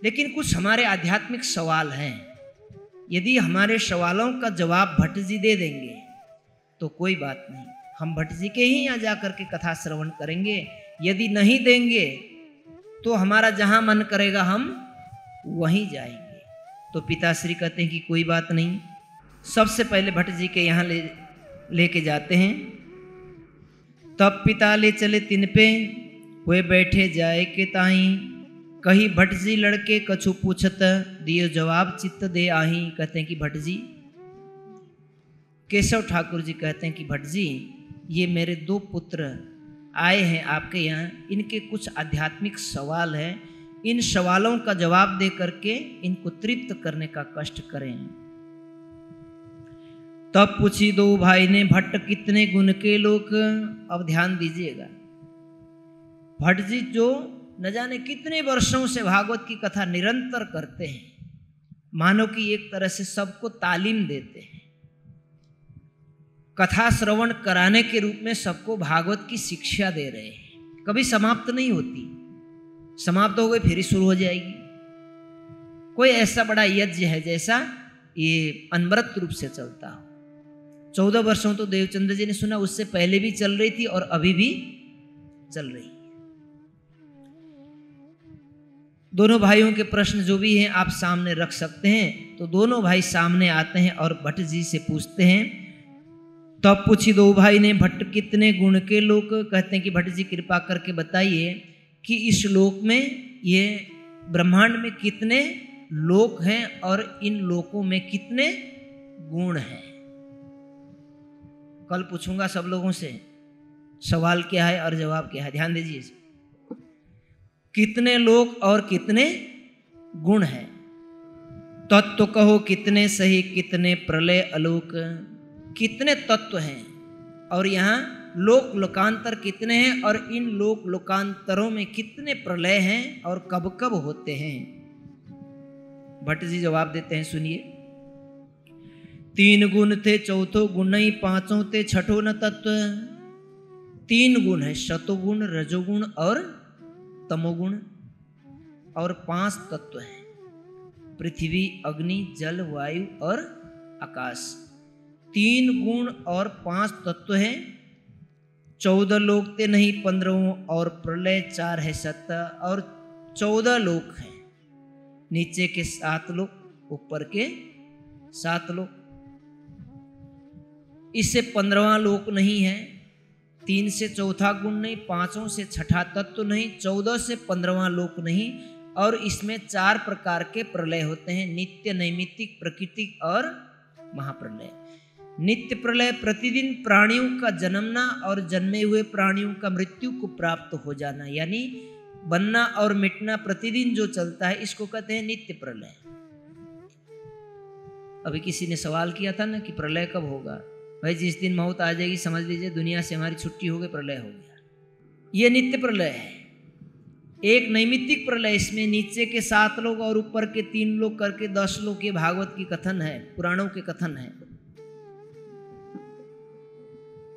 लेकिन कुछ हमारे आध्यात्मिक सवाल हैं। यदि हमारे सवालों का जवाब भट्ट जी दे देंगे तो कोई बात नहीं, हम भट्ट जी के ही यहाँ जाकर के कथा श्रवण करेंगे। यदि नहीं देंगे तो हमारा जहाँ मन करेगा हम वहीं जाएंगे। तो पिताश्री कहते हैं कि कोई बात नहीं। सबसे पहले भट्ट जी के यहाँ लेके जाते हैं। तब पिता ले चले तिन पे, वे बैठे जाए के ताई, कही भट्ट जी लड़के कछु पूछत, दियो जवाब चित्त दे आही। कहते हैं कि भट्ट जी, केशव ठाकुर जी कहते हैं कि भट्ट जी, ये मेरे 2 पुत्र आए हैं आपके यहाँ, इनके कुछ आध्यात्मिक सवाल हैं, इन सवालों का जवाब दे करके इनको तृप्त करने का कष्ट करें। तब पूछी 2 भाई ने, भट्ट कितने गुण के लोग। अब ध्यान दीजिएगा, भट्ट जी जो न जाने कितने वर्षों से भागवत की कथा निरंतर करते हैं, मानो कि एक तरह से सबको तालीम देते हैं, कथा श्रवण कराने के रूप में सबको भागवत की शिक्षा दे रहे हैं। कभी समाप्त नहीं होती, समाप्त हो गई फिर ही शुरू हो जाएगी। कोई ऐसा बड़ा यज्ञ है जैसा ये अनवरत रूप से चलता हो। 14 वर्षों तो देवचंद्र जी ने सुना, उससे पहले भी चल रही थी और अभी भी चल रही है। दोनों भाइयों के प्रश्न जो भी हैं आप सामने रख सकते हैं। तो दोनों भाई सामने आते हैं और भट्ट जी से पूछते हैं। तब पूछी दो भाई ने, भट्ट कितने गुण के लोग? कहते हैं कि भट्ट जी कृपा करके बताइए कि इस लोक में, ये ब्रह्मांड में कितने लोक हैं और इन लोकों में कितने गुण हैं। कल पूछूंगा सब लोगों से सवाल क्या है और जवाब क्या है, ध्यान दीजिए। कितने लोक और कितने गुण हैं। तत्व कहो कितने सही, कितने प्रलय अलोक। कितने तत्व हैं और यहाँ लोक लोकांतर कितने हैं और इन लोक लोकांतरों में कितने प्रलय हैं और कब कब होते हैं। भट्ट जी जवाब देते हैं, सुनिए। 3 गुण थे, चौथो गुण नहीं, पांचों थे, छठो न तत्व। 3 गुण है, सतोगुण, रजोगुण और तमोगुण, और 5 तत्व हैं, पृथ्वी, अग्नि, जल, वायु और आकाश। 3 गुण और 5 तत्व हैं। 14 लोक थे नहीं, 15 और प्रलय 4 है 17, और 14 लोक हैं। नीचे के 7 लोक, ऊपर के 7 लोक। इससे 15वां लोक नहीं है। 3 से चौथा गुण नहीं, 5 से छठा तत्व नहीं, 14 से 15वां लोक नहीं, और इसमें 4 प्रकार के प्रलय होते हैं, नित्य, नैमित्तिक, प्राकृतिक और महाप्रलय। नित्य प्रलय प्रतिदिन प्राणियों का जन्मना और जन्मे हुए प्राणियों का मृत्यु को प्राप्त हो जाना, यानी बनना और मिटना प्रतिदिन जो चलता है, इसको कहते हैं नित्य प्रलय। अभी किसी ने सवाल किया था ना कि प्रलय कब होगा। भाई जिस दिन मौत आ जाएगी समझ लीजिए दुनिया से हमारी छुट्टी हो गई, प्रलय हो गया। ये नित्य प्रलय है। एक नैमित्तिक प्रलय, इसमें नीचे के 7 लोग और ऊपर के 3 लोग करके 10 लोग के भागवत की कथन है, पुराणों के कथन है।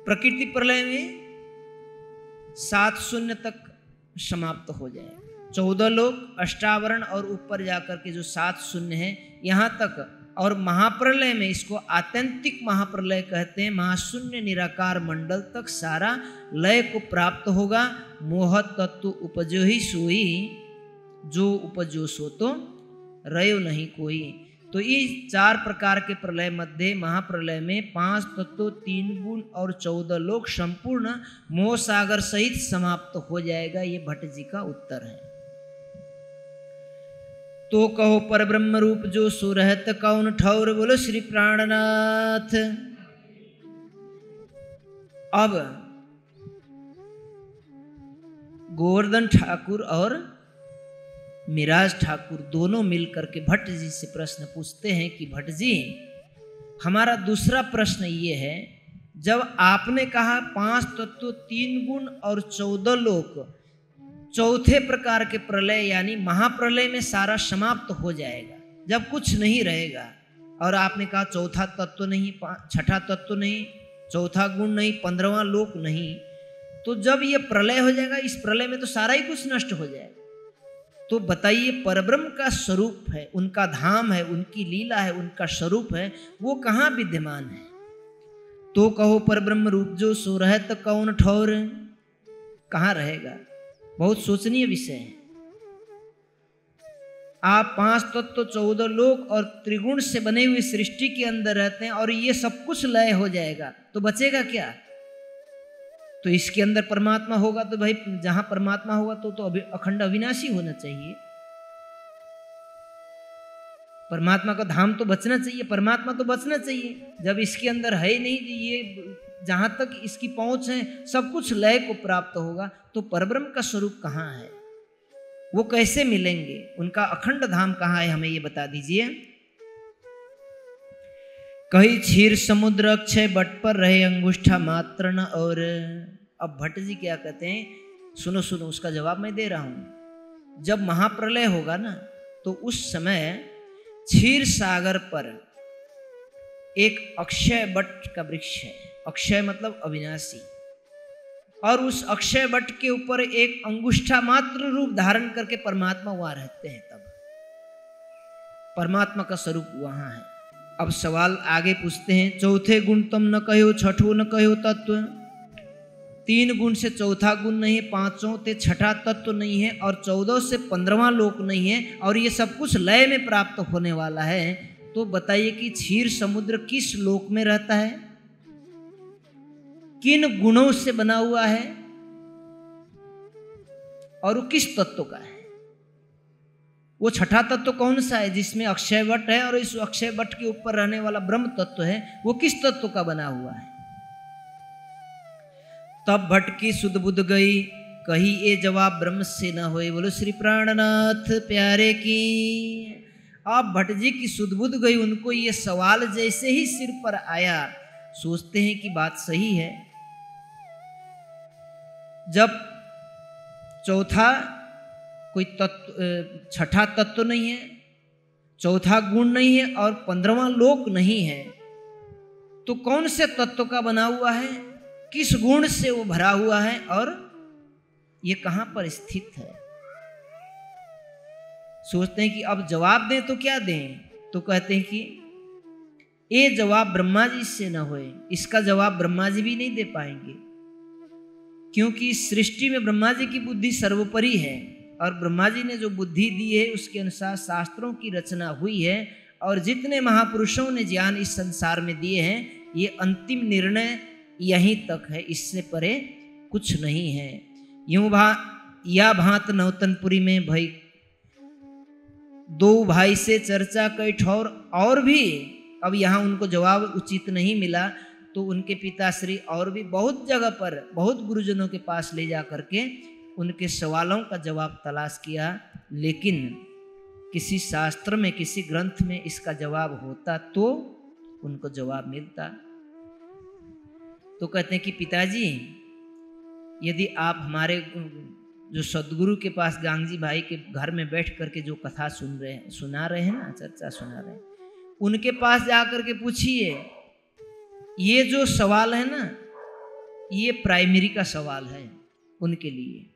प्रकृति प्रलय में 7 शून्य तक समाप्त हो जाएगा। 14 लोग, अष्टावरण और ऊपर जाकर के जो 7 शून्य है यहाँ तक। और महाप्रलय में, इसको आत्यंतिक महाप्रलय कहते हैं, महाशून्य निराकार मंडल तक सारा लय को प्राप्त होगा। मोह तत्व उपजो ही सोई, जो उपजो सो तो रयो नहीं कोई। तो इस 4 प्रकार के प्रलय मध्य महाप्रलय में 5 तत्व, 3 गुण और 14 लोक संपूर्ण मोह सागर सहित समाप्त हो जाएगा। ये भट्ट जी का उत्तर है। तो कहो पर ब्रह्म रूप जो सो रहत कौन ठौर, बोलो श्री प्राणनाथ। अब गोवर्धन ठाकुर और मिराज ठाकुर दोनों मिलकर के भट्ट जी से प्रश्न पूछते हैं कि भट्ट जी, हमारा दूसरा प्रश्न ये है, जब आपने कहा 5 तत्व, 3 गुण और 14 लोक चौथे प्रकार के प्रलय यानी महाप्रलय में सारा समाप्त हो जाएगा, जब कुछ नहीं रहेगा, और आपने कहा चौथा तत्व नहीं, छठा तत्व नहीं, चौथा गुण नहीं, 15वां लोक नहीं, तो जब ये प्रलय हो जाएगा, इस प्रलय में तो सारा ही कुछ नष्ट हो जाएगा। तो बताइए, परब्रह्म का स्वरूप है, उनका धाम है, उनकी लीला है, उनका स्वरूप है, वो कहाँ विद्यमान है। तो कहो परब्रह्म रूप जो सो रहत कौन ठौर, कहाँ रहेगा। बहुत सोचनीय विषय है। आप 5 तत्व, 14 लोक और त्रिगुण से बने हुए सृष्टि के अंदर रहते हैं और ये सब कुछ लय हो जाएगा, तो बचेगा क्या। तो इसके अंदर परमात्मा होगा, तो भाई जहां परमात्मा होगा तो अखंड अविनाशी होना चाहिए। परमात्मा का धाम तो बचना चाहिए, परमात्मा तो बचना चाहिए। जब इसके अंदर है ही नहीं, ये जहां तक इसकी पहुंच है सब कुछ लय को प्राप्त होगा, तो परब्रह्म का स्वरूप कहाँ है, वो कैसे मिलेंगे, उनका अखंड धाम कहाँ है, हमें ये बता दीजिए। कहीं क्षीर समुद्र अक्षय बट पर रहे अंगुष्ठा मात्र न और। अब भट्ट जी क्या कहते हैं, सुनो सुनो, उसका जवाब मैं दे रहा हूं। जब महाप्रलय होगा ना, तो उस समय क्षीर सागर पर एक अक्षय बट का वृक्ष है। अक्षय मतलब अविनाशी, और उस अक्षय बट के ऊपर एक अंगुष्ठा मात्र रूप धारण करके परमात्मा वहां रहते हैं। तब परमात्मा का स्वरूप वहां है। अब सवाल आगे पूछते हैं, चौथे गुण तुम न कहो, छठो न कहो तत्व। 3 गुण से चौथा गुण नहीं है, 5 से छठा तत्व नहीं है, और 14 से 15वां लोक नहीं है, और ये सब कुछ लय में प्राप्त होने वाला है। तो बताइए कि क्षीर समुद्र किस लोक में रहता है, किन गुणों से बना हुआ है, और वो किस तत्व का है। वो छठा तत्व कौन सा है जिसमें अक्षय वट है, और इस अक्षय वट के ऊपर रहने वाला ब्रह्म तत्व है, वो किस तत्व का बना हुआ है। तब भट्ट की सुध बुध गई, कही ये जवाब ब्रह्म से न होए। बोलो श्री प्राणनाथ प्यारे की। अब भट्ट जी की सुध बुध गई, उनको ये सवाल जैसे ही सिर पर आया, सोचते हैं कि बात सही है। जब चौथा कोई तत्व, छठा तत्व नहीं है, चौथा गुण नहीं है, और 15वां लोक नहीं है, तो कौन से तत्व का बना हुआ है, किस गुण से वो भरा हुआ है, और ये कहां पर स्थित है। सोचते हैं कि अब जवाब दें तो क्या दें, तो कहते हैं कि ये जवाब ब्रह्मा जी से न होए। इसका जवाब ब्रह्मा जी भी नहीं दे पाएंगे, क्योंकि इस सृष्टि में ब्रह्मा जी की बुद्धि सर्वोपरि है, और ब्रह्मा जी ने जो बुद्धि दी है उसके अनुसार शास्त्रों की रचना हुई है, और जितने महापुरुषों ने ज्ञान इस संसार में दिए हैं, ये अंतिम निर्णय यहीं तक है, इससे परे कुछ नहीं है। यूं या भांत नौतनपुरी में भाई 2 भाई से चर्चा कई ठौर, और भी अब यहाँ उनको जवाब उचित नहीं मिला, तो उनके पिताश्री और भी बहुत जगह पर बहुत गुरुजनों के पास ले जा करके उनके सवालों का जवाब तलाश किया, लेकिन किसी शास्त्र में, किसी ग्रंथ में इसका जवाब होता तो उनको जवाब मिलता। तो कहते हैं कि पिताजी, यदि आप हमारे जो सदगुरु के पास गांगजी भाई के घर में बैठ करके जो कथा सुना रहे हैं ना, चर्चा सुना रहे हैं, उनके पास जा करके पूछिए, ये जो सवाल है ना, ये प्राइमरी का सवाल है उनके लिए।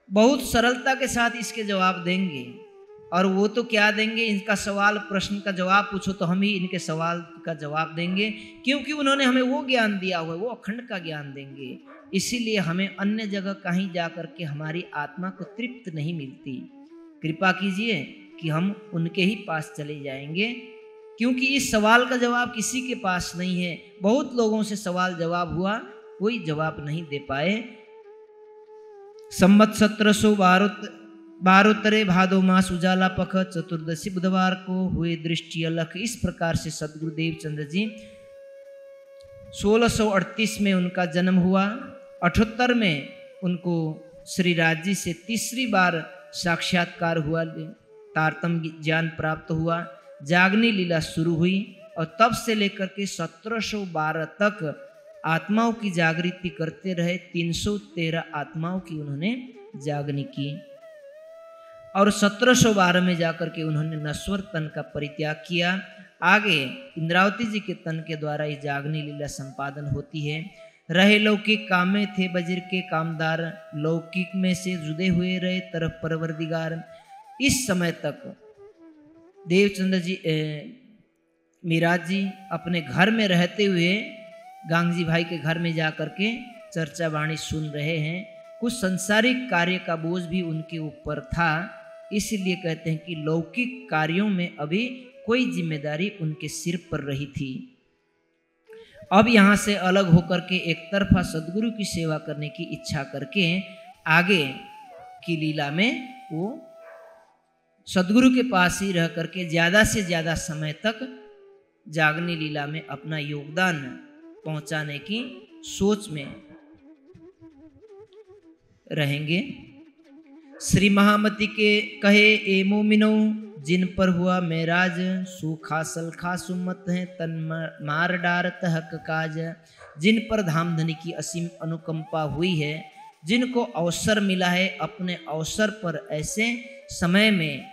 बहुत सरलता के साथ इसके जवाब देंगे, और वो तो क्या देंगे, इनका सवाल प्रश्न का जवाब पूछो तो हम ही इनके सवाल का जवाब देंगे, क्योंकि उन्होंने हमें वो ज्ञान दिया हुआ है, वो अखंड का ज्ञान देंगे। इसीलिए हमें अन्य जगह कहीं जा करके हमारी आत्मा को तृप्त नहीं मिलती। कृपा कीजिए कि हम उनके ही पास चले जाएंगे, क्योंकि इस सवाल का जवाब किसी के पास नहीं है। बहुत लोगों से सवाल जवाब हुआ, कोई जवाब नहीं दे पाए। संवत 1712 भादो मास उजाला पख चतुर्दशी बुधवार को हुए दृष्टि अलख। इस प्रकार से सदगुरुदेव चंद्र जी 1638 में उनका जन्म हुआ। 78 में उनको श्री राज जी से तीसरी बार साक्षात्कार हुआ, तारतम्य ज्ञान प्राप्त हुआ, जागनी लीला शुरू हुई, और तब से लेकर के 1712 तक आत्माओं की जागृति करते रहे। 313 आत्माओं की उन्होंने जागनी की, और 1712 में जाकर के उन्होंने नश्वर तन का परित्याग किया। आगे इंद्रावती जी के तन के द्वारा ये जागनी लीला संपादन होती है। रहे लौकिक काम में थे वज्र के कामदार, लौकिक में से जुदे हुए रहे तरफ परवरदिगार। इस समय तक देवचंद्र जी मिराज जी अपने घर में रहते हुए गांगजी भाई के घर में जा करके चर्चा वाणी सुन रहे हैं। कुछ संसारिक कार्य का बोझ भी उनके ऊपर था, इसलिए कहते हैं कि लौकिक कार्यों में अभी कोई जिम्मेदारी उनके सिर पर रही थी। अब यहाँ से अलग होकर के एक तरफा सदगुरु की सेवा करने की इच्छा करके आगे की लीला में वो सदगुरु के पास ही रह करके ज़्यादा से ज़्यादा समय तक जागनी लीला में अपना योगदान पहुंचाने की सोच में रहेंगे। श्री महामती के कहे ए मोमिनो, जिन पर हुआ मेराज, सूखा सलखा सुमत है तन मार डारत हक काज। जिन पर धाम धनी की असीम अनुकंपा हुई है, जिनको अवसर मिला है अपने अवसर पर ऐसे समय में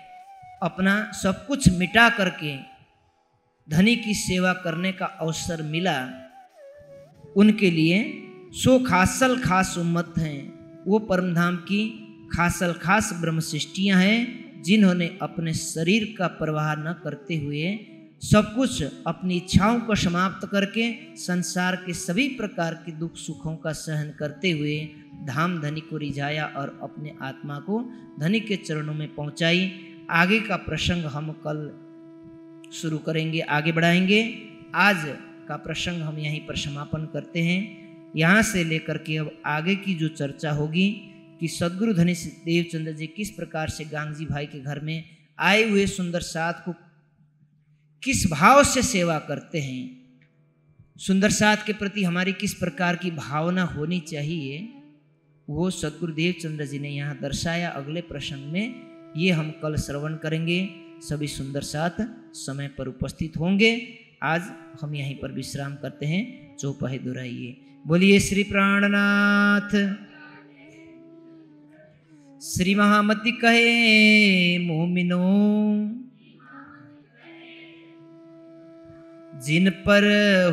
अपना सब कुछ मिटा करके धनी की सेवा करने का अवसर मिला, उनके लिए सो खासल खास उम्मत हैं। वो परमधाम की खासल खास ब्रह्म सृष्टियाँ हैं, जिन्होंने अपने शरीर का परवाह न करते हुए सब कुछ अपनी इच्छाओं को समाप्त करके संसार के सभी प्रकार के दुख सुखों का सहन करते हुए धाम धनी को रिझाया और अपने आत्मा को धनी के चरणों में पहुंचाई। आगे का प्रसंग हम कल शुरू करेंगे, आगे बढ़ाएंगे। आज का प्रसंग हम यहीं पर समापन करते हैं। यहाँ से लेकर के अब आगे की जो चर्चा होगी कि सद्गुरु धनी देवचंद्र जी किस प्रकार से गांगजी भाई के घर में आए हुए सुंदर साथ को किस भाव से सेवा करते हैं, सुंदर साथ के प्रति हमारी किस प्रकार की भावना होनी चाहिए, वो सद्गुरु देवचंद्र जी ने यहाँ दर्शाया। अगले प्रसंग में ये हम कल श्रवण करेंगे। सभी सुंदर साथ समय पर उपस्थित होंगे। आज हम यहीं पर विश्राम करते हैं। चौपाई दोहराइए। बोलिए श्री प्राणनाथ। श्री महामति कहे मोमिनो, जिन पर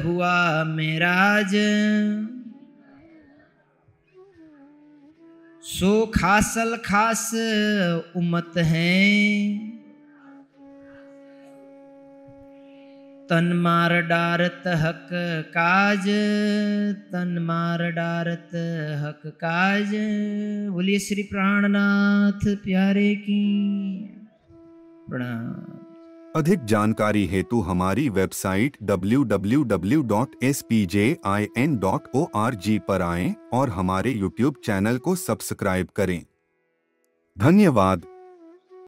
हुआ मेराज, सो खासल खास उम्मत हैं। तन मार डारत हक काज, तन मार डारत हक काज। बोलिए श्री प्राणनाथ प्यारे की प्रणाम। अधिक जानकारी हेतु हमारी वेबसाइट www.spjin.org पर आएं और हमारे YouTube चैनल को सब्सक्राइब करें। धन्यवाद।